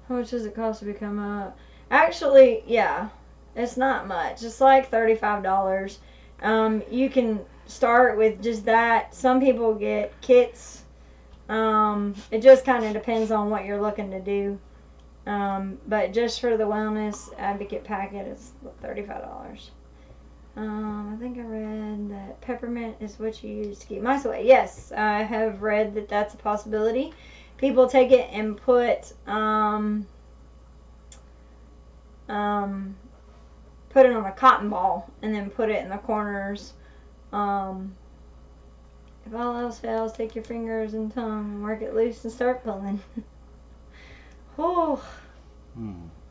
How much does it cost to become a... Actually, yeah. It's not much. It's like $35. You can start with just that. Some people get kits. It just kind of depends on what you're looking to do. But just for the Wellness Advocate packet, it's $35. I think I read that peppermint is what you use to keep mice away. Yes, I have read that that's a possibility. People take it and put it on a cotton ball and then put it in the corners. If all else fails, take your fingers and tongue and work it loose and start pulling. Oh.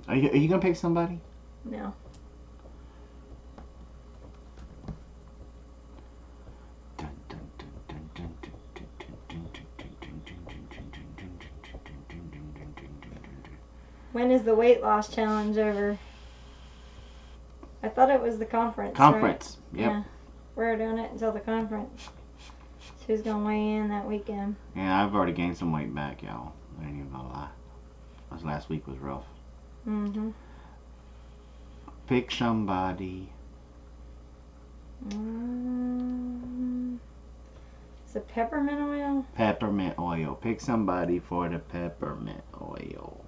Are you gonna pick somebody? No. When is the weight loss challenge over? I thought it was the conference. Conference. Right? Yep. Yeah. We're doing it until the conference. Who's gonna weigh in that weekend? Yeah, I've already gained some weight back, y'all. I ain't even gonna lie. This last week was rough. Mm-hmm. Pick somebody. Is it peppermint oil? Peppermint oil. Pick somebody for the peppermint oil.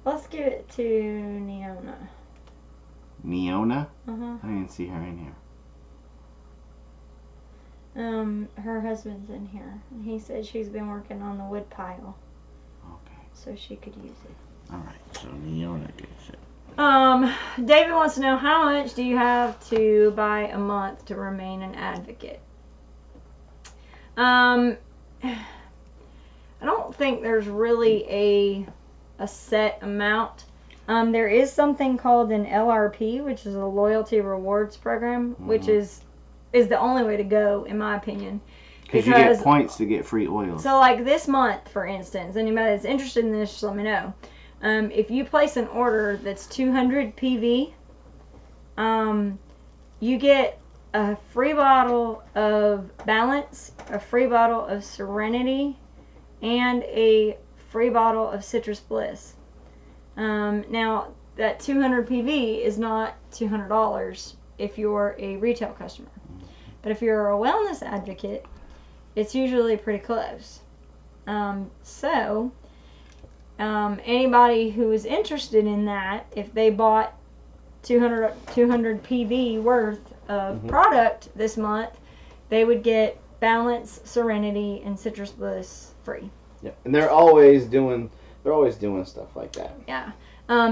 Let's give it to Neona. Neona? Uh-huh. I didn't see her in here. Her husband's in here. And he said she's been working on the wood pile. Okay. So she could use it. Alright, so Neona gets it. David wants to know, how much do you have to buy a month to remain an advocate? I don't think there's really a set amount. There is something called an LRP, which is a loyalty rewards program, which is the only way to go, in my opinion. Because you get points to get free oils. So, like this month, for instance, anybody that's interested in this, just let me know. If you place an order that's 200 PV, you get a free bottle of Balance, a free bottle of Serenity, and a free bottle of Citrus Bliss. Now, that 200 PV is not $200 if you're a retail customer. But if you're a wellness advocate, it's usually pretty close. Anybody who is interested in that, if they bought 200 PV worth of product this month, they would get Balance, Serenity, and Citrus Bliss free. Yeah, and they're always doing stuff like that. Yeah.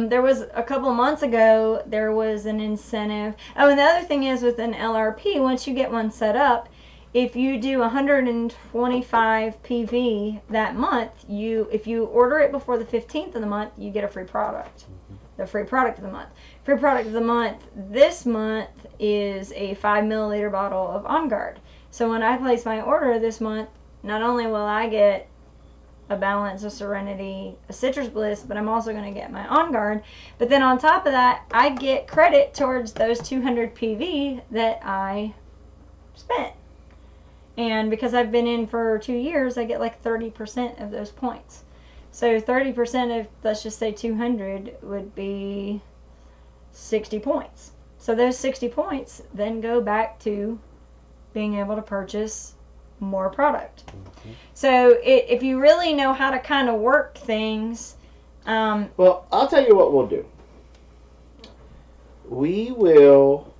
There was a couple of months ago, there was an incentive. Oh, and the other thing is with an LRP, once you get one set up, if you do 125 PV that month, if you order it before the 15th of the month, you get a free product. The free product of the month. Free product of the month this month is a 5 milliliter bottle of On Guard. So when I place my order this month, not only will I get a Balance, a Serenity, a Citrus Bliss, but I'm also going to get my On Guard. But then on top of that, I get credit towards those 200 PV that I spent. And because I've been in for 2 years, I get like 30% of those points. So 30% of, let's just say 200, would be 60 points. So those 60 points then go back to being able to purchase more product. So if you really know how to kind of work things... well, I'll tell you what we'll do. We will...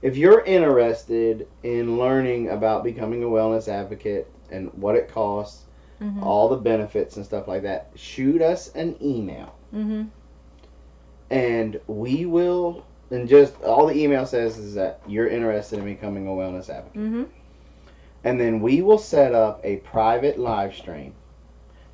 if you're interested in learning about becoming a wellness advocate and what it costs, all the benefits and stuff like that, shoot us an email. And we will... And just all the email says is that you're interested in becoming a wellness advocate. And then we will set up a private live stream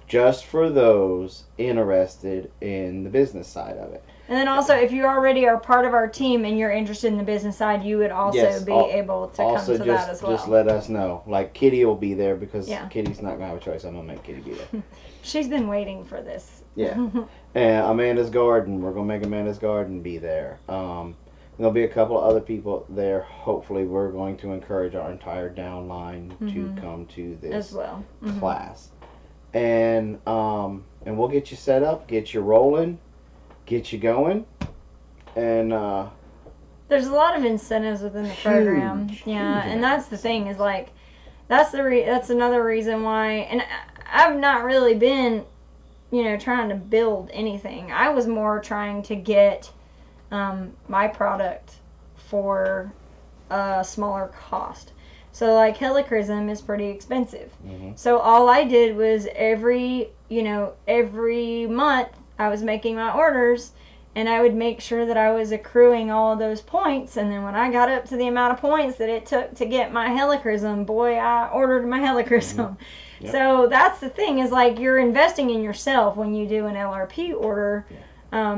just for those interested in the business side of it. And then also, if you already are part of our team and you're interested in the business side, you would also be able to come to that as well. Just let us know. Like, Kitty will be there because Kitty's not going to have a choice. I'm going to make Kitty be there. She's been waiting for this. Yeah. And Amanda's Garden, we're going to make Amanda's Garden be there. There'll be a couple of other people there. Hopefully, we're going to encourage our entire downline to come to this as well. class. And we'll get you set up, get you rolling, get you going. And there's a lot of incentives within the program. Yeah, and that's the thing is like that's another reason why. And I've not really been, trying to build anything. I was more trying to get my product for a smaller cost. So like Helichrysum is pretty expensive. So all I did was every month I was making my orders and I would make sure that I was accruing all of those points, and then when I got up to the amount of points that it took to get my Helichrysum, boy, I ordered my Helichrysum. Yep. So that's the thing is like you're investing in yourself when you do an LRP order.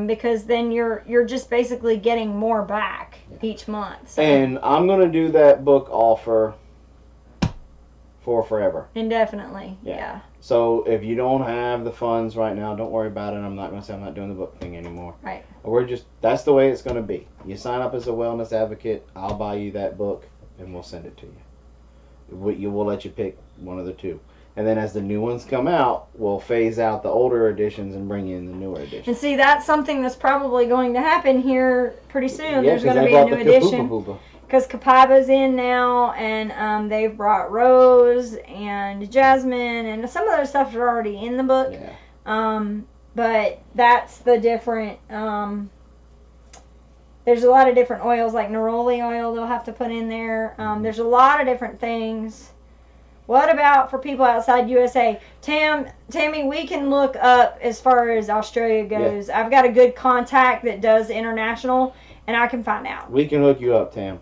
Because then you're just basically getting more back each month. So. And I'm going to do that book offer for forever. Indefinitely, yeah. So if you don't have the funds right now, don't worry about it. I'm not going to say I'm not doing the book thing anymore. Right. That's the way it's going to be. You sign up as a wellness advocate, I'll buy you that book, and we'll send it to you. We'll let you pick one of the two. And then as the new ones come out, we'll phase out the older editions and bring in the newer editions. And see, that's something that's probably going to happen here pretty soon. There's going to be a new edition. Because Copaiba's in now, and they've brought Rose and Jasmine, and some of those stuff are already in the book. Yeah. But that's the different. There's a lot of different oils, like neroli oil they'll have to put in there. There's a lot of different things. What about for people outside USA? Tammy, we can look up as far as Australia goes. Yeah. I've got a good contact that does international, and I can find out. We can hook you up, Tam.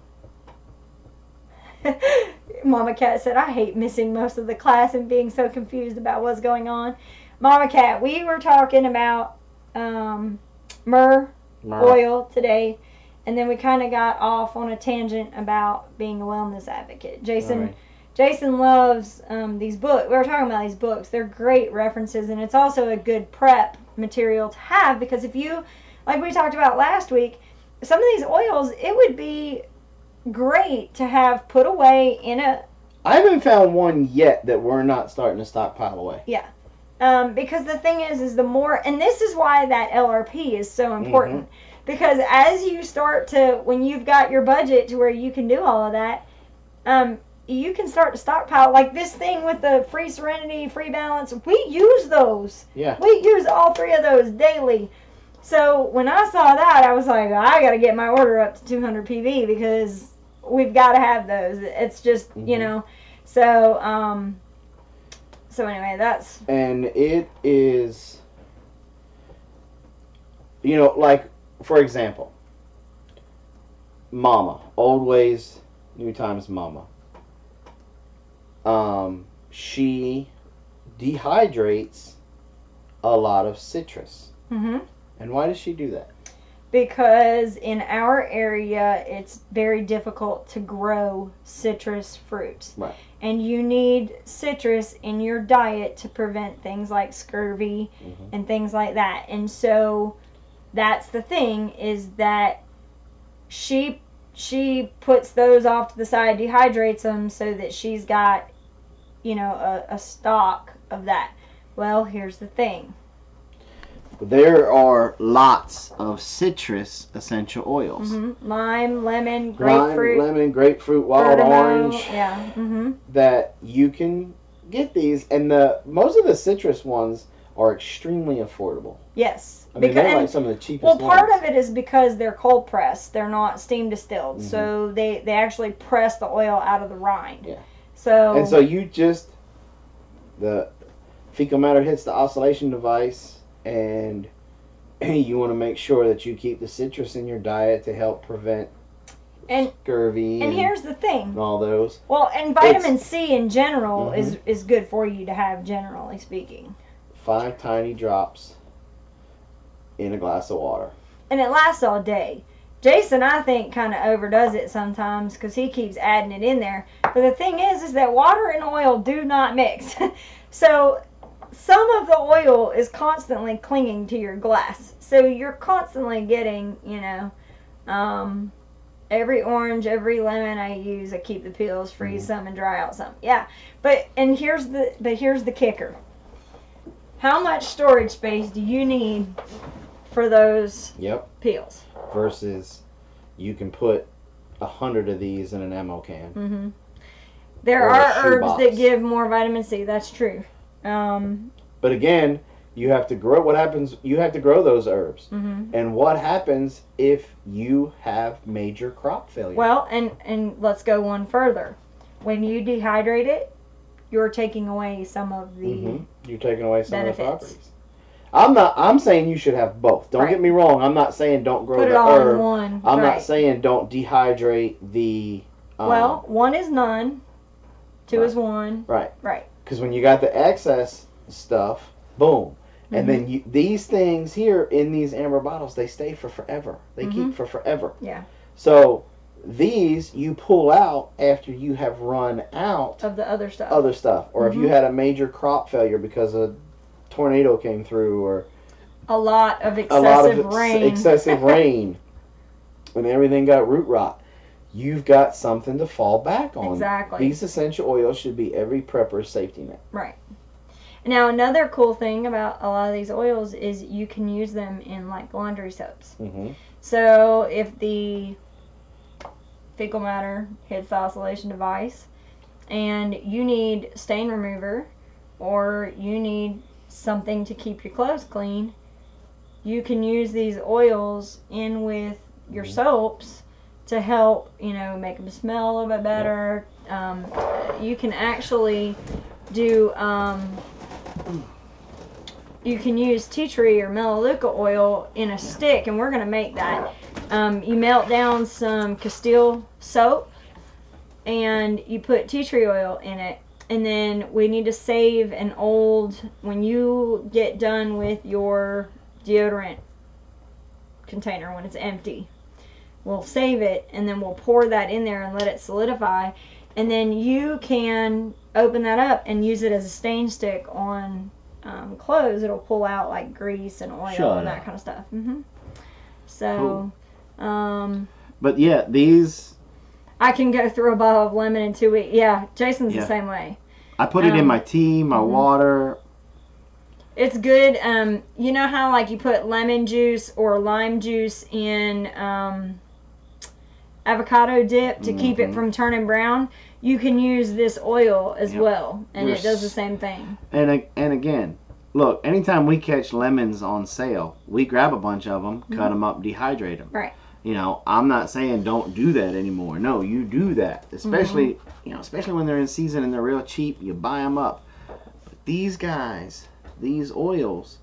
Mama Cat said, I hate missing most of the class and being so confused about what's going on. Mama Cat, we were talking about myrrh oil today, and then we kind of got off on a tangent about being a wellness advocate. Jason loves these books. We were talking about these books. They're great references, and it's also a good prep material to have, because if you, like we talked about last week, some of these oils, it would be great to have put away in a... I haven't found one yet that we're not starting to stockpile away. Yeah. Because the thing is the more... And this is why that LRP is so important. Mm-hmm. Because as you start to... When you've got your budget to where you can do all of that, you can start to stockpile. Like this thing with the Free Serenity, Free Balance, we use those. Yeah. We use all three of those daily. So when I saw that, I was like, I got to get my order up to 200 PV because we've got to have those. It's just, you know. So anyway, that's... And it is, you know, like, for example, Mama. Old ways, new times Mama. She dehydrates a lot of citrus. Mm-hmm. And why does she do that? Because in our area, it's very difficult to grow citrus fruits. Right. And you need citrus in your diet to prevent things like scurvy and things like that. And so that's the thing, is that she puts those off to the side, dehydrates them so that she's got, you know, a stock of that. Well, here's the thing. There are lots of citrus essential oils. Lime, lemon, grapefruit, wild orange. Yeah. That you can get these, and most of the citrus ones are extremely affordable. Yes. I mean, they're like some of the cheapest Well, part ones. of it is because they're cold pressed. They're not steam distilled. So they actually press the oil out of the rind. Yeah. So you just, the fecal matter hits the oscillation device, and you want to make sure that you keep the citrus in your diet to help prevent scurvy. And here's the thing. And all those. Well, and vitamin C in general is good for you to have, generally speaking. 5 tiny drops in a glass of water. And it lasts all day. Jason, I think, kind of overdoes it sometimes because he keeps adding it in there. But the thing is that water and oil do not mix. So some of the oil is constantly clinging to your glass. So you're constantly getting, you know, every orange, every lemon I use, I keep the peels, freeze some, and dry out some. Yeah. But here's the kicker. How much storage space do you need for those peels? Versus you can put 100 of these in an ammo can. There are herbs that give more vitamin C. That's true. But again, you have to grow. What happens? You have to grow those herbs. And what happens if you have major crop failure? Well, and let's go one further. When you dehydrate it, you're taking away some of the you're taking away some benefits. of the properties. I'm saying you should have both. Don't get me wrong. I'm not saying don't grow Put the it all herb. in one. I'm not saying don't dehydrate the. Well, 1 is none. 2 is 1. Right. Right. Because when you got the excess stuff, boom. And then these things here in these amber bottles, they stay for forever. They keep for forever. Yeah. So These you pull out after you have run out Of the other stuff. Or if you had a major crop failure because a tornado came through, or a lot of excessive rain, and everything got root rot, you've got something to fall back on. Exactly. These essential oils should be every prepper's safety net. Right. Now, another cool thing about a lot of these oils is you can use them in, like, laundry soaps. Mm-hmm. So, if the fecal matter hits the oscillation device and you need stain remover or you need something to keep your clothes clean, you can use these oils in with your soaps to help, make them smell a little bit better. You can actually do, you can use tea tree or melaleuca oil in a stick, and we're going to make that. You melt down some Castile soap and you put tea tree oil in it, and then we need to save an old, when you get done with your deodorant container, when it's empty, we'll save it and then we'll pour that in there and let it solidify, and then you can open that up and use it as a stain stick on clothes. It'll pull out like grease and oil and that kind of stuff. So cool. But yeah, these, I can go through a bottle of lemon in 2 weeks. Yeah, Jason's the same way. I put it in my tea, my water. It's good. You know how, like, you put lemon juice or lime juice in avocado dip to keep it from turning brown? You can use this oil as well, and it does the same thing. And again, look, anytime we catch lemons on sale, we grab a bunch of them, cut them up, dehydrate them. Right. I'm not saying don't do that anymore. No, you do that, especially especially when they're in season and they're real cheap. You buy them up. But these guys, these oils,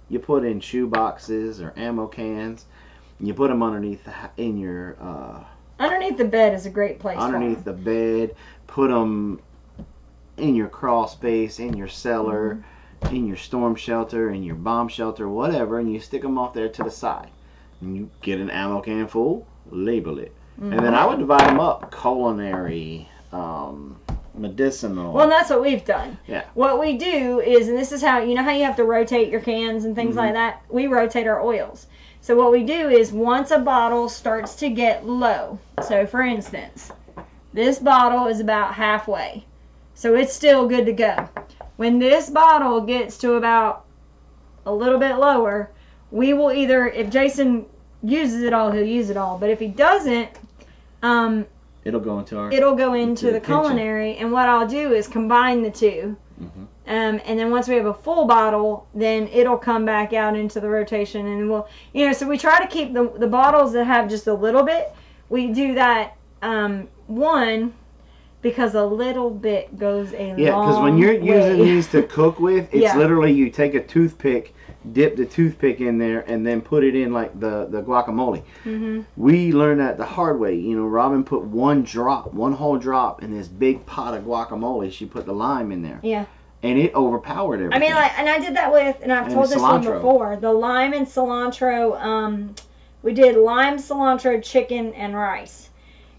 you put in shoe boxes or ammo cans. And you put them underneath underneath the bed is a great place. Underneath the bed, put them in your crawl space, in your cellar, in your storm shelter, in your bomb shelter, whatever, and you stick them off there to the side. And you get an ammo can full, label it. And then I would divide them up: culinary, medicinal. Well, that's what we've done. Yeah. What we do is, and this is how, how you have to rotate your cans and things like that? We rotate our oils. So what we do is, once a bottle starts to get low, so for instance, this bottle is about halfway, so it's still good to go. When this bottle gets to about a little bit lower, we will either, if Jason uses it all, he'll use it all, but if he doesn't, it'll go into the culinary, and what I'll do is combine the two. And then once we have a full bottle, then it'll come back out into the rotation, and we'll, so we try to keep the bottles that have just a little bit. We do that, because a little bit goes a long way. Yeah, because when you're using these to cook with, it's literally you take a toothpick, dip the toothpick in there, and then put it in like the guacamole. We learned that the hard way. Robin put one whole drop in this big pot of guacamole. She put the lime in there. Yeah. And it overpowered everything. I mean, and I did that with, and I've told this one before, the lime and cilantro. We did lime, cilantro, chicken, and rice,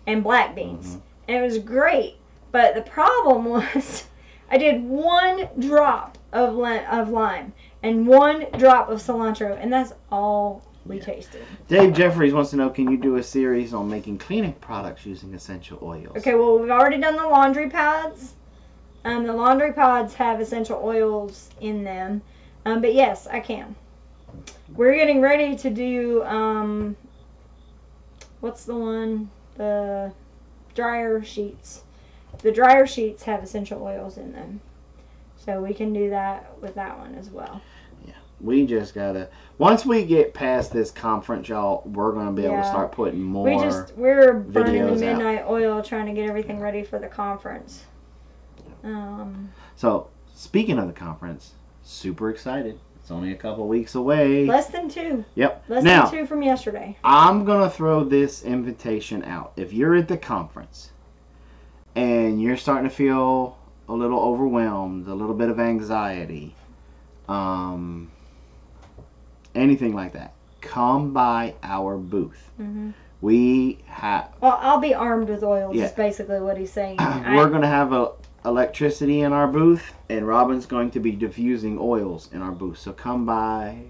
and black beans. And it was great. But the problem was, I did 1 drop of lime and 1 drop of cilantro, and that's all we tasted. Dave Jeffries wants to know, can you do a series on making cleaning products using essential oils? Okay, well, we've already done the laundry pads. The laundry pods have essential oils in them. But yes, I can. We're getting ready to do, what's the one? The dryer sheets. The dryer sheets have essential oils in them. So we can do that with that one as well. Yeah. We just gotta, once we get past this conference, y'all, we're gonna be able to start putting more we're burning the midnight oil trying to get everything ready for the conference. So, speaking of the conference, super excited. It's only a couple weeks away. Less than 2. Yep. Less than 2 from yesterday. I'm going to throw this invitation out. If you're at the conference and you're starting to feel a little overwhelmed, a little bit of anxiety, anything like that, come by our booth. Mm-hmm. We have. Well, I'll be armed with oils. Yeah. Is basically what he's saying. We're going to have electricity in our booth, and Robin's going to be diffusing oils in our booth. So come by,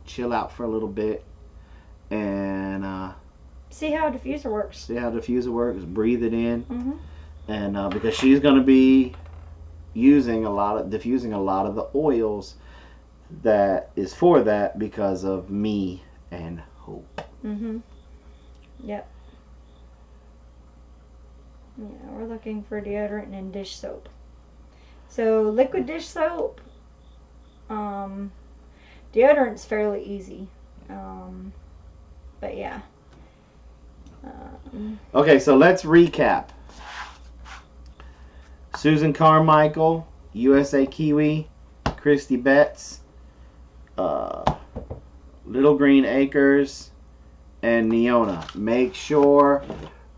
chill out for a little bit, and see how a diffuser works. See how the diffuser works. Breathe it in, Mm-hmm. and because she's going to be diffusing a lot of the oils that is for that because of me and Hope. Mm-hmm. Yep. Yeah, we're looking for deodorant and dish soap. So liquid dish soap, deodorant's fairly easy. But yeah. Okay, so let's recap. Susan Carmichael, USA Kiwi, Christy Betts, Little Green Acres, and Neona. Make sure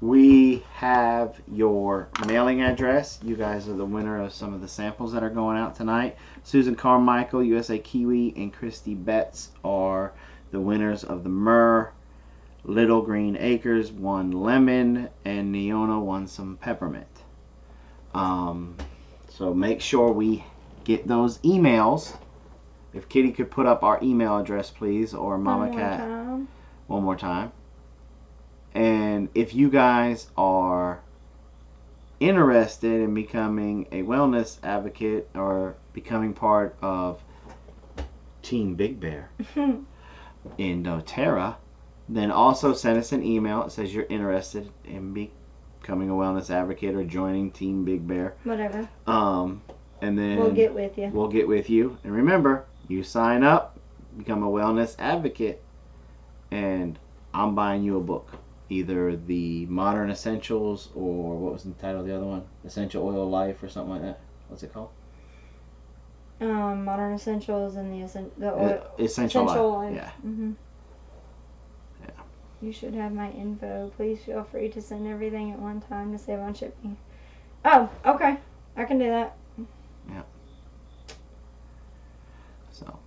we have your mailing address. You guys are the winner of some of the samples that are going out tonight. Susan Carmichael, USA Kiwi, and Christy Betts are the winners of the Myrrh. Little Green Acres won lemon, and Neona won some peppermint. So make sure we get those emails. If Kitty could put up our email address, please, or Mama Cat. One more time. And if you guys are interested in becoming a wellness advocate or becoming part of Team Big Bear in doTERRA, then also send us an email. It says you're interested in becoming a wellness advocate or joining Team Big Bear. Whatever. And then we'll get with you. We'll get with you. And remember, you sign up, become a wellness advocate, and I'm buying you a book. Either the Modern Essentials or what was the title of the other one? Essential Oil Life or something like that. What's it called? Modern Essentials and the Essential Life. Life. Yeah. Mm-hmm. Yeah. You should have my info. Please feel free to send everything at one time to save on shipping. Oh, okay. I can do that. Yeah. So.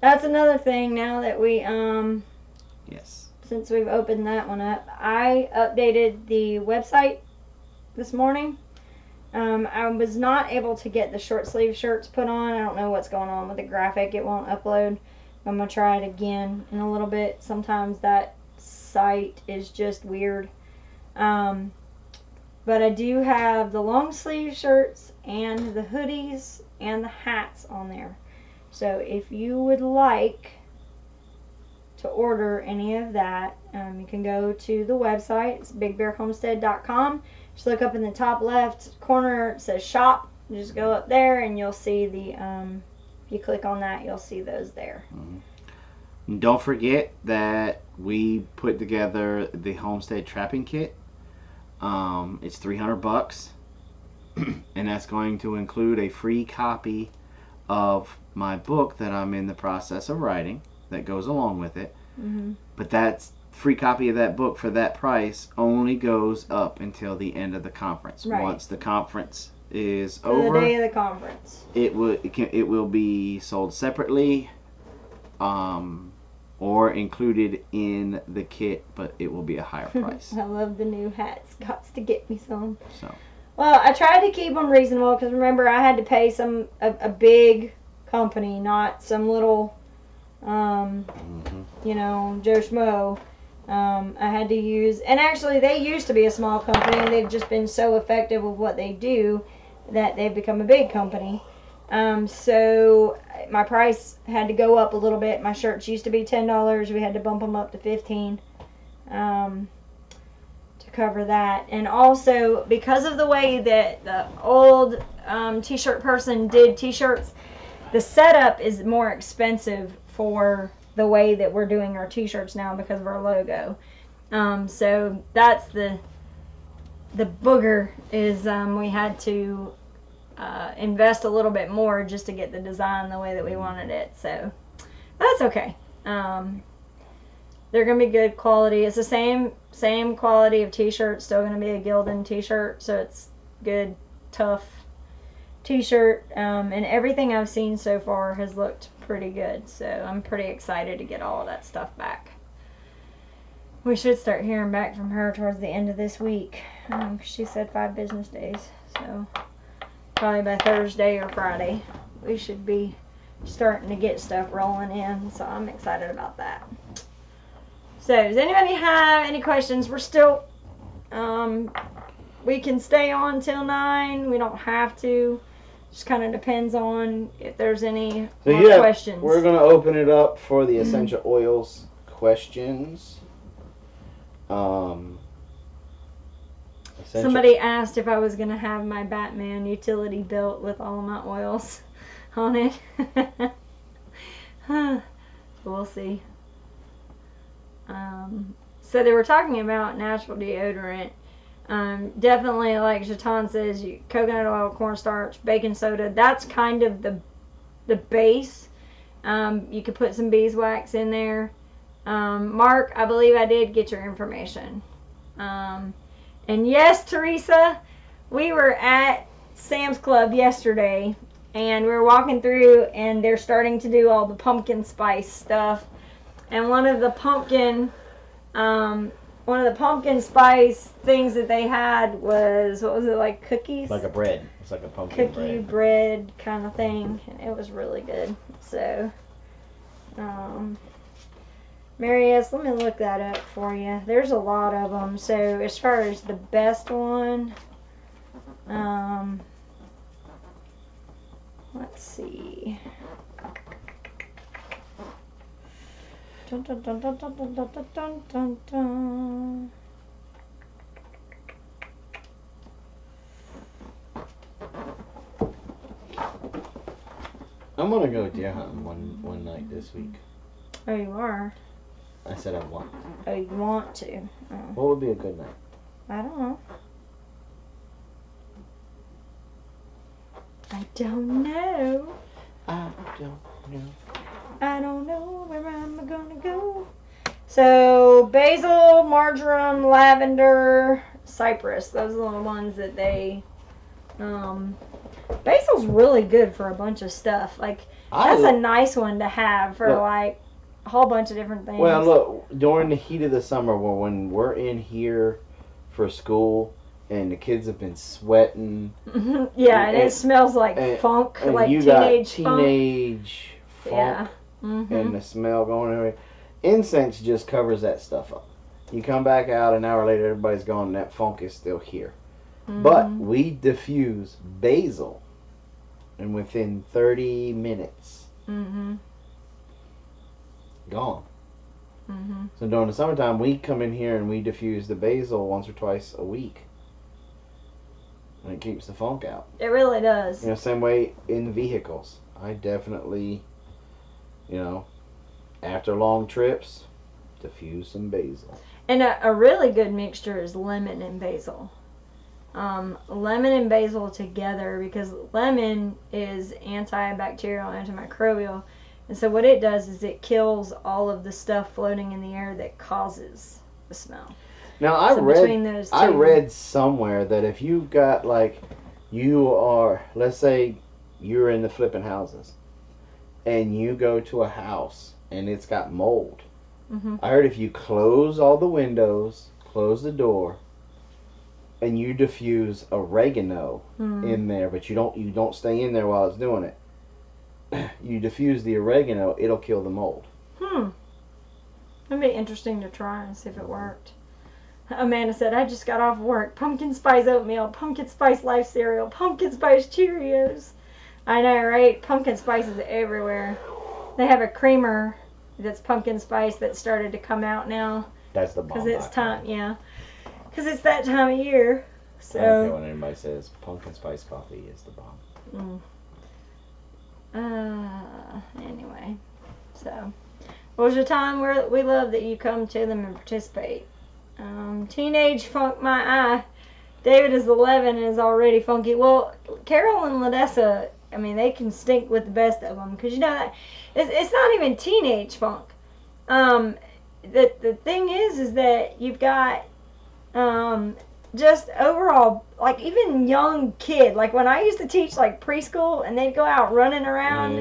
That's another thing now that we, Yes. since we've opened that one up. I updated the website this morning. I was not able to get the short sleeve shirts put on. I don't know what's going on with the graphic. It won't upload. I'm going to try it again in a little bit. Sometimes that site is just weird. But I do have the long sleeve shirts and the hoodies and the hats on there. So if you would like to order any of that, you can go to the website. It's bigbearhomestead.com. Just look up in the top left corner. It says shop. Just go up there and you'll see the, if you click on that, you'll see those there. Mm-hmm. Don't forget that we put together the homestead trapping kit. It's $300, and that's going to include a free copy of my book that I'm in the process of writing that goes along with it. Mm-hmm. But that free copy of that book for that price only goes up until the end of the conference. Right. Once the conference is For over, the day of the conference. it will be sold separately, or included in the kit, but it will be a higher price. I love the new hats. Got to get me some. So. Well, I tried to keep them reasonable because remember I had to pay a big company, not some little, you know, Joe Schmo. I had to use, and actually they used to be a small company and they've just been so effective with what they do that they've become a big company. So my price had to go up a little bit. My shirts used to be $10. We had to bump them up to $15 to cover that. And also because of the way that the old t-shirt person did t-shirts, the setup is more expensive for the way that we're doing our t-shirts now because of our logo. So that's the booger is we had to invest a little bit more just to get the design the way that we wanted it. So that's okay. They're going to be good quality. It's the same quality of t-shirt. Still going to be a Gildan t-shirt. So it's good, tough t-shirt, and everything I've seen so far has looked pretty good. So I'm pretty excited to get all of that stuff back. We should start hearing back from her towards the end of this week. She said 5 business days. So probably by Thursday or Friday, we should be starting to get stuff rolling in. So I'm excited about that. So does anybody have any questions? We're still, we can stay on till 9. We don't have to. Just kind of depends on if there's any more questions. We're going to open it up for the essential oils questions. Somebody asked if I was going to have my Batman utility belt with all my oils on it. We'll see. So they were talking about natural deodorant. Definitely, like Jatan says, coconut oil, cornstarch, baking soda. That's kind of the base. You could put some beeswax in there. Mark, I believe I did get your information. And yes, Teresa, we were at Sam's Club yesterday, and we were walking through, and they're starting to do all the pumpkin spice stuff. And one of the pumpkin spice things that they had was, what was it, like cookies? Like a bread. It's like a pumpkin cookie bread kind of thing. And it was really good. So, Mary S., let me look that up for you. There's a lot of them. So, as far as the best one, let's see. Dun, dun, dun, dun, dun, dun, dun, dun, dun, dun. I'm going to go deer hunting one night this week. Oh, you are? I said I want. Oh, you want to? Oh. What would be a good night? I don't know. I don't know. I don't know. I don't know where I'm gonna go. So, basil, marjoram, lavender, cypress. Those are the ones that they... basil's really good for a bunch of stuff. Like, that's a nice one to have for, like, a whole bunch of different things. Well, look, during the heat of the summer, when we're in here for school, and the kids have been sweating. Yeah, and it smells like funk, and like you teenage got teenage funk. Yeah. And the smell going everywhere. Incense just covers that stuff up. You come back out an hour later, everybody's gone, and that funk is still here. But we diffuse basil, and within 30 minutes, gone. So during the summertime, we come in here and we diffuse the basil once or twice a week. And it keeps the funk out. It really does. You know, same way in the vehicles. I definitely... You know, after long trips, diffuse some basil. And a really good mixture is lemon and basil. Lemon and basil together, because lemon is antibacterial, antimicrobial. And so what it does is it kills all of the stuff floating in the air that causes the smell. Now, I read somewhere that if you've got, like, you are, let's say you're in the flipping houses, and you go to a house and it's got mold. I heard if you close all the windows, close the door, and you diffuse oregano in there, but you don't stay in there while it's doing it. You diffuse the oregano, it'll kill the mold. That'd be interesting to try and see if it worked. Amanda said, I just got off work. Pumpkin spice oatmeal, pumpkin spice life cereal, pumpkin spice Cheerios. I know, right? Pumpkin spice is everywhere. They have a creamer that's pumpkin spice that started to come out now. That's the bomb. Because it's time, yeah. Because it's that time of year. So. I don't care when anybody says pumpkin spice coffee is the bomb. Anyway. So. What was your time? We love that you come to them and participate. Teenage funk my eye. David is 11 and is already funky. Well, Carol and Ladessa, I mean, they can stink with the best of them. Because you know that it's not even teenage funk. The thing is that you've got just overall, like even young kid, like when I used to teach like preschool and they'd go out running around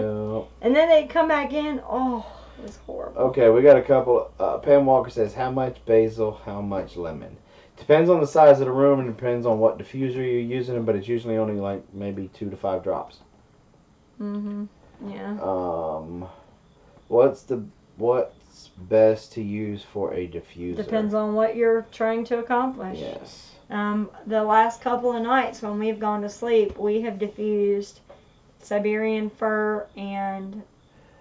and then they'd come back in, oh, it was horrible. Okay, we got a couple. Pam Walker says, how much basil, how much lemon? Depends on the size of the room and depends on what diffuser you're using, but it's usually only like maybe 2 to 5 drops. Yeah. What's best to use for a diffuser? Depends on what you're trying to accomplish. Yes. The last couple of nights when we've gone to sleep, we have diffused Siberian fir and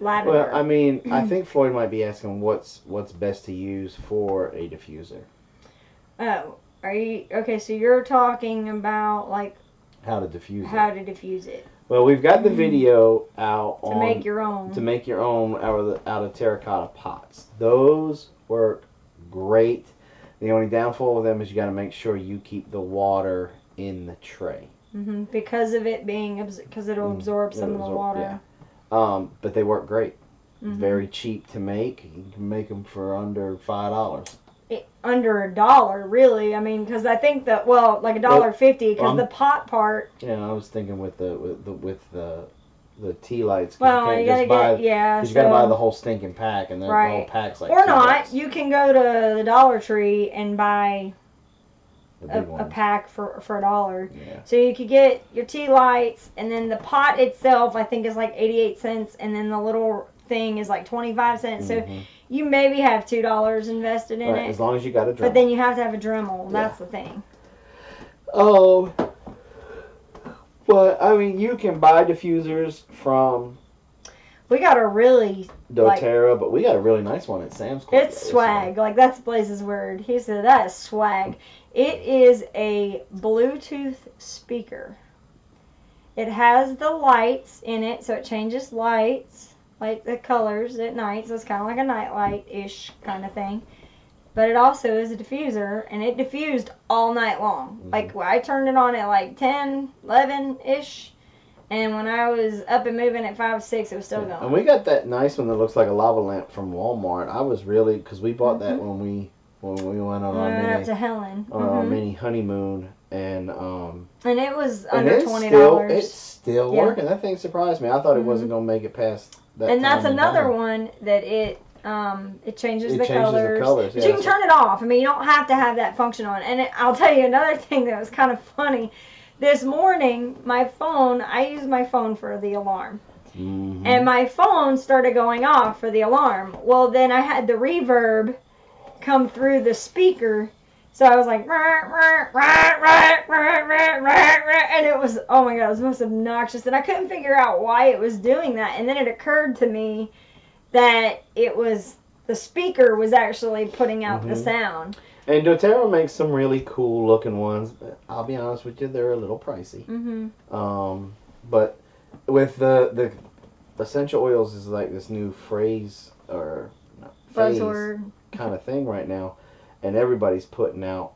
lavender. Well, I mean, I think Floyd might be asking what's best to use for a diffuser. Oh, are you okay? So you're talking about like how to diffuse it. Well, we've got the video out to make your own out of terracotta pots. Those work great. The only downfall of them is you got to make sure you keep the water in the tray. Because of it being because it'll absorb some of the water. Yeah. But they work great. Very cheap to make. You can make them for under $5. Under $1, really. I mean, because I think that like $1.50, because the pot part. Yeah, I was thinking with the tea lights. Well, you gotta get you gotta buy the whole stinking pack, and the whole pack's like. Or not, $2. you can go to the Dollar Tree and buy a pack for $1. Yeah. So you could get your tea lights, and then the pot itself, I think, is like 88 cents, and then the little thing is like 25 cents. So you maybe have $2 invested in it. As long as you got a Dremel. But then you have to have a Dremel. That's the thing. Oh. But, I mean, you can buy diffusers from... We got a really... doTERRA, but we got a really nice one at Sam's Club. It's swag. Like, that's the place's word. He said, that is swag. It is a Bluetooth speaker. It has the lights in it, so it changes lights. Like the colors at night, so it's kind of like a nightlight-ish kind of thing. But it also is a diffuser, and it diffused all night long. Like, I turned it on at like 10, 11-ish, and when I was up and moving at 5, 6, it was still going. And we got that nice one that looks like a lava lamp from Walmart. I was really, because we bought that when we went on our mini honeymoon, and it was under $20. It's still working. That thing surprised me. I thought it wasn't gonna make it past. And that's another one that it changes the colors. But you can turn it off. I mean, you don't have to have that function on. And I'll tell you another thing that was kind of funny. This morning, I use my phone for the alarm. And my phone started going off for the alarm. Well, then I had the reverb come through the speaker. So I was like, and it was, oh my God, it was the most obnoxious. And I couldn't figure out why it was doing that. And then it occurred to me that it was, the speaker was actually putting out the sound. And doTERRA makes some really cool looking ones, but I'll be honest with you, they're a little pricey. But with the essential oils is like this new phase buzzword kind of thing right now. And everybody's putting out.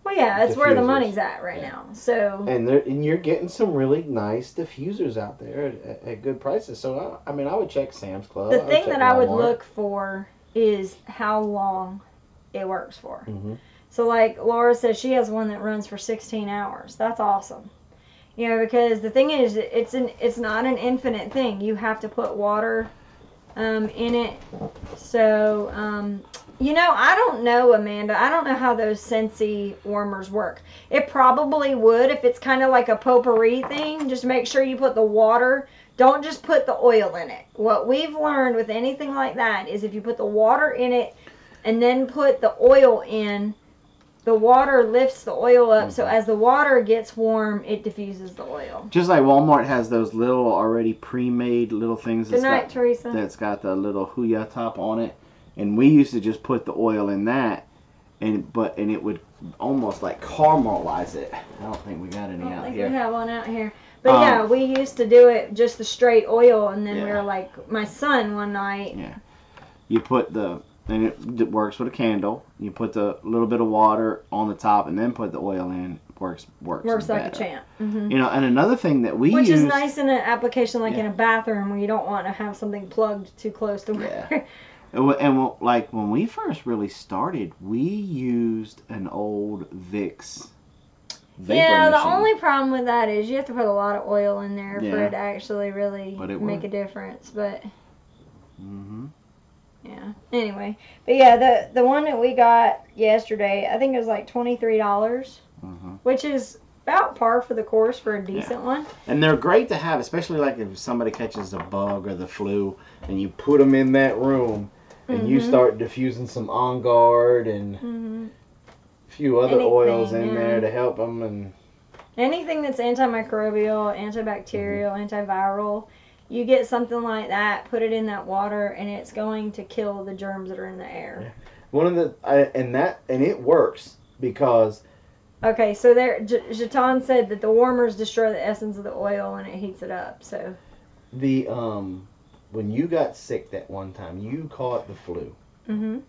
Well, yeah, that's where the money's at right now. So. And you're getting some really nice diffusers out there at good prices. So I mean, I would check Sam's Club. The thing that I would look for is how long it works for. So, like Laura says, she has one that runs for 16 hours. That's awesome. You know, because the thing is, it's not an infinite thing. You have to put water in it. So. You know, I don't know, Amanda. I don't know how those Scentsy warmers work. It probably would if it's kind of like a potpourri thing. Just make sure you put the water. Don't just put the oil in it. What we've learned with anything like that is if you put the water in it and then put the oil in, the water lifts the oil up. So as the water gets warm, it diffuses the oil. Just like Walmart has those little already pre-made little things. Good night, Teresa. That's got the little Huya top on it. And we used to just put the oil in that, and it would almost like caramelize it. I don't think we got any out here. I don't think we have one out here. But yeah, we used to do it just the straight oil, and then we were like, my son one night. Yeah. You put and it works with a candle. You put the little bit of water on the top, and then put the oil in. Works like better. A champ. You know, and another thing that which is nice in an application like in a bathroom where you don't want to have something plugged too close to where. And like when we first really started, we used an old Vicks vapor Yeah, machine. the only problem with that is you have to put a lot of oil in there for Yeah. it to actually really But it make worked. a difference. But Mm-hmm. yeah. Anyway, but yeah, the one that we got yesterday, I think it was like $23, Mm-hmm. which is about par for the course for a decent one. And they're great to have, especially like if somebody catches a bug or the flu, and you put them in that room, and you start diffusing some On Guard and a few other oils in there to help them. And anything that's antimicrobial, antibacterial, antiviral, you get something like that, put it in that water, and it's going to kill the germs that are in the air. One of the and it works because okay, so there, Jatan said that the warmers destroy the essence of the oil and it heats it up. So the when you got sick that one time, you caught the flu. Mm-hmm.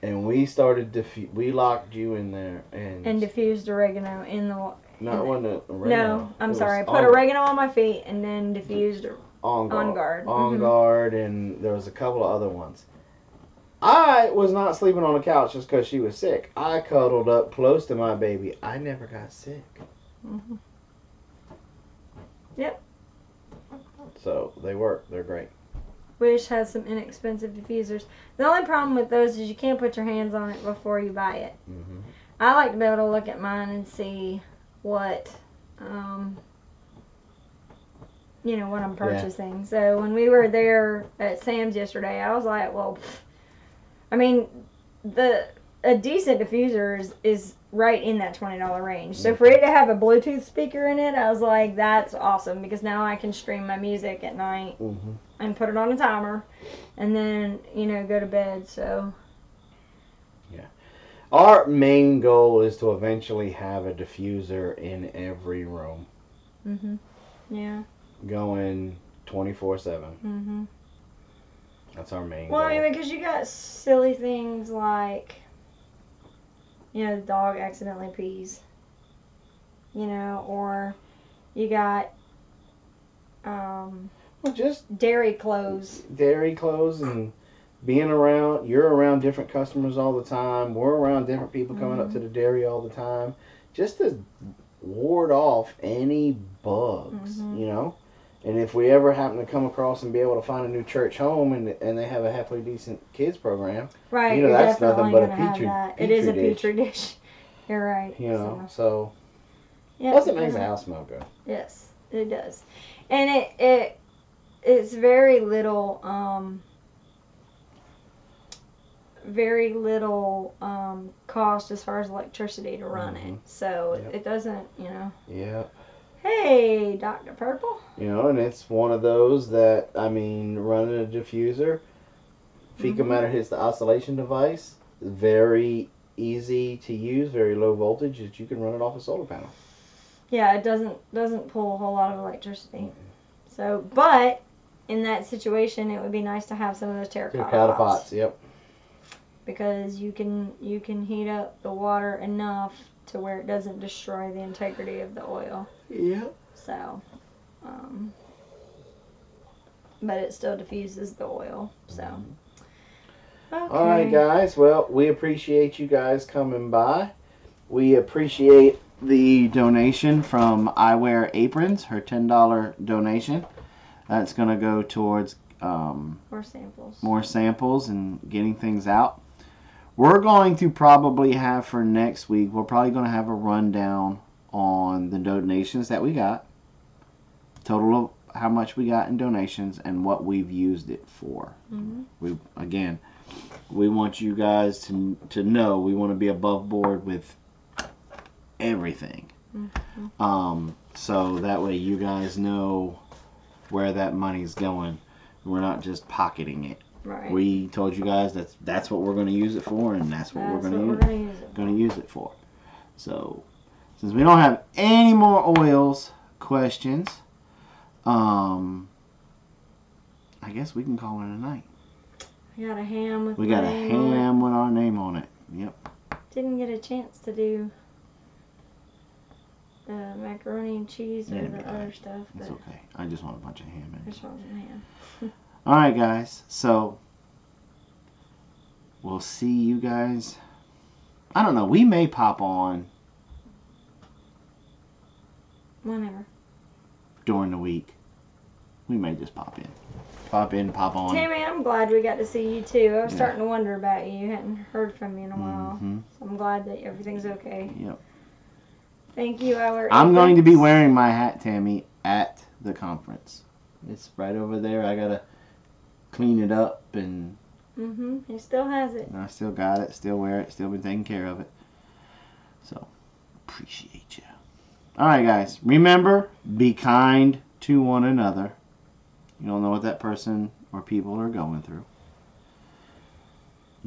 And we started we locked you in there and diffused oregano in the water. Not one oregano. No, I'm sorry. I put oregano on my feet and then diffused On Guard. On Guard, and there was a couple of other ones. I was not sleeping on the couch just because she was sick. I cuddled up close to my baby. I never got sick. Mm-hmm. Yep. So they work. They're great. Wish has some inexpensive diffusers. The only problem with those is you can't put your hands on it before you buy it. Mm-hmm. I like to be able to look at mine and see what, what I'm purchasing. Yeah. So when we were there at Sam's yesterday, I was like, well, I mean, a decent diffuser is right in that $20 range. So for it to have a Bluetooth speaker in it, I was like, that's awesome, because now I can stream my music at night and put it on a timer and then, go to bed. So yeah. Our main goal is to eventually have a diffuser in every room. Mhm. Yeah. Going 24/7. Mhm. That's our main goal. Well, I mean, because you got silly things like, the dog accidentally pees, or you got just dairy clothes. Dairy clothes and you're around different customers all the time. We're around different people coming up to the dairy all the time. Just to ward off any bugs, And if we ever happen to come across and be able to find a new church home and they have a halfway decent kids program, right? That's nothing but a petri dish. It is a petri dish. You're right. So yeah, plus it makes the house smell good. Yes, it does, and it's very little cost as far as electricity to run it. So it doesn't, Yep. Hey, Dr. Purple. And it's one of those that, running a diffuser, fecal matter hits the oscillation device, very easy to use, very low voltage, that you can run it off a solar panel. Yeah, it doesn't pull a whole lot of electricity. So, but in that situation, it would be nice to have some of those terracotta pots. Yep. Because you can heat up the water enough to where it doesn't destroy the integrity of the oil. Yeah. So, but it still diffuses the oil. So, okay. All right, guys. Well, we appreciate you guys coming by. We appreciate the donation from I Wear Aprons, her $10 donation. That's going to go towards more samples and getting things out. We're going to probably have for next week, we're probably going to have a rundown on the donations that we got, total of how much we got in donations and what we've used it for. We want you guys to know we want to be above board with everything. So that way you guys know where that money's going. We're not just pocketing it. Right. We told you guys that's what we're going to use it for, and that's what we're going to use it for. So, since we don't have any more oils questions, I guess we can call it a night. We got a ham with our name on it. Yep. Didn't get a chance to do the macaroni and cheese or the other stuff. It's okay. I just want a bunch of ham in it. Just want some ham. Alright, guys. So, we'll see you guys. I don't know. We may pop on Whenever. during the week, we may just pop in. Pop on. Tammy, I'm glad we got to see you too. I was Yeah. starting to wonder about you. Hadn't heard from you in a while. Mm-hmm. So I'm glad that everything's okay. Yep. Thank you, our I'm going to be agents. wearing my hat, Tammy, at the conference. It's right over there. I gotta clean it up, and He still has it. I still got it. Still wear it. Still been taking care of it. So, appreciate you. All right, guys. Remember, be kind to one another. You don't know what that person or people are going through.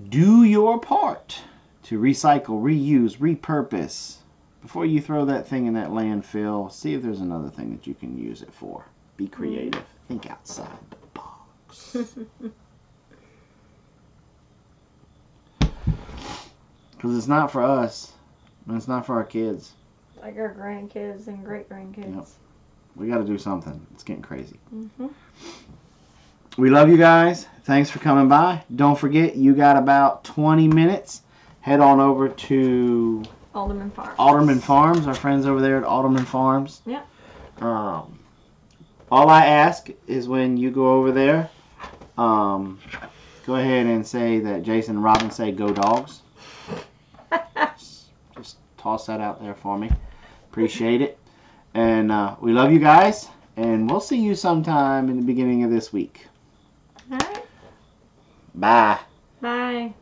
Do your part to recycle, reuse, repurpose. Before you throw that thing in that landfill, see if there's another thing that you can use it for. Be creative. Think outside the box. Because it's not for us. And it's not for our kids. Like our grandkids and great-grandkids. Yep. We got to do something. It's getting crazy. We love you guys. Thanks for coming by. Don't forget, you got about 20 minutes. Head on over to Alderman Farms. Alderman Farms. Our friends over there at Alderman Farms. Yep. All I ask is when you go over there, go ahead and say that Jason and Robin say go dogs. Just toss that out there for me. Appreciate it. And we love you guys. And we'll see you sometime in the beginning of this week. All right. Bye. Bye.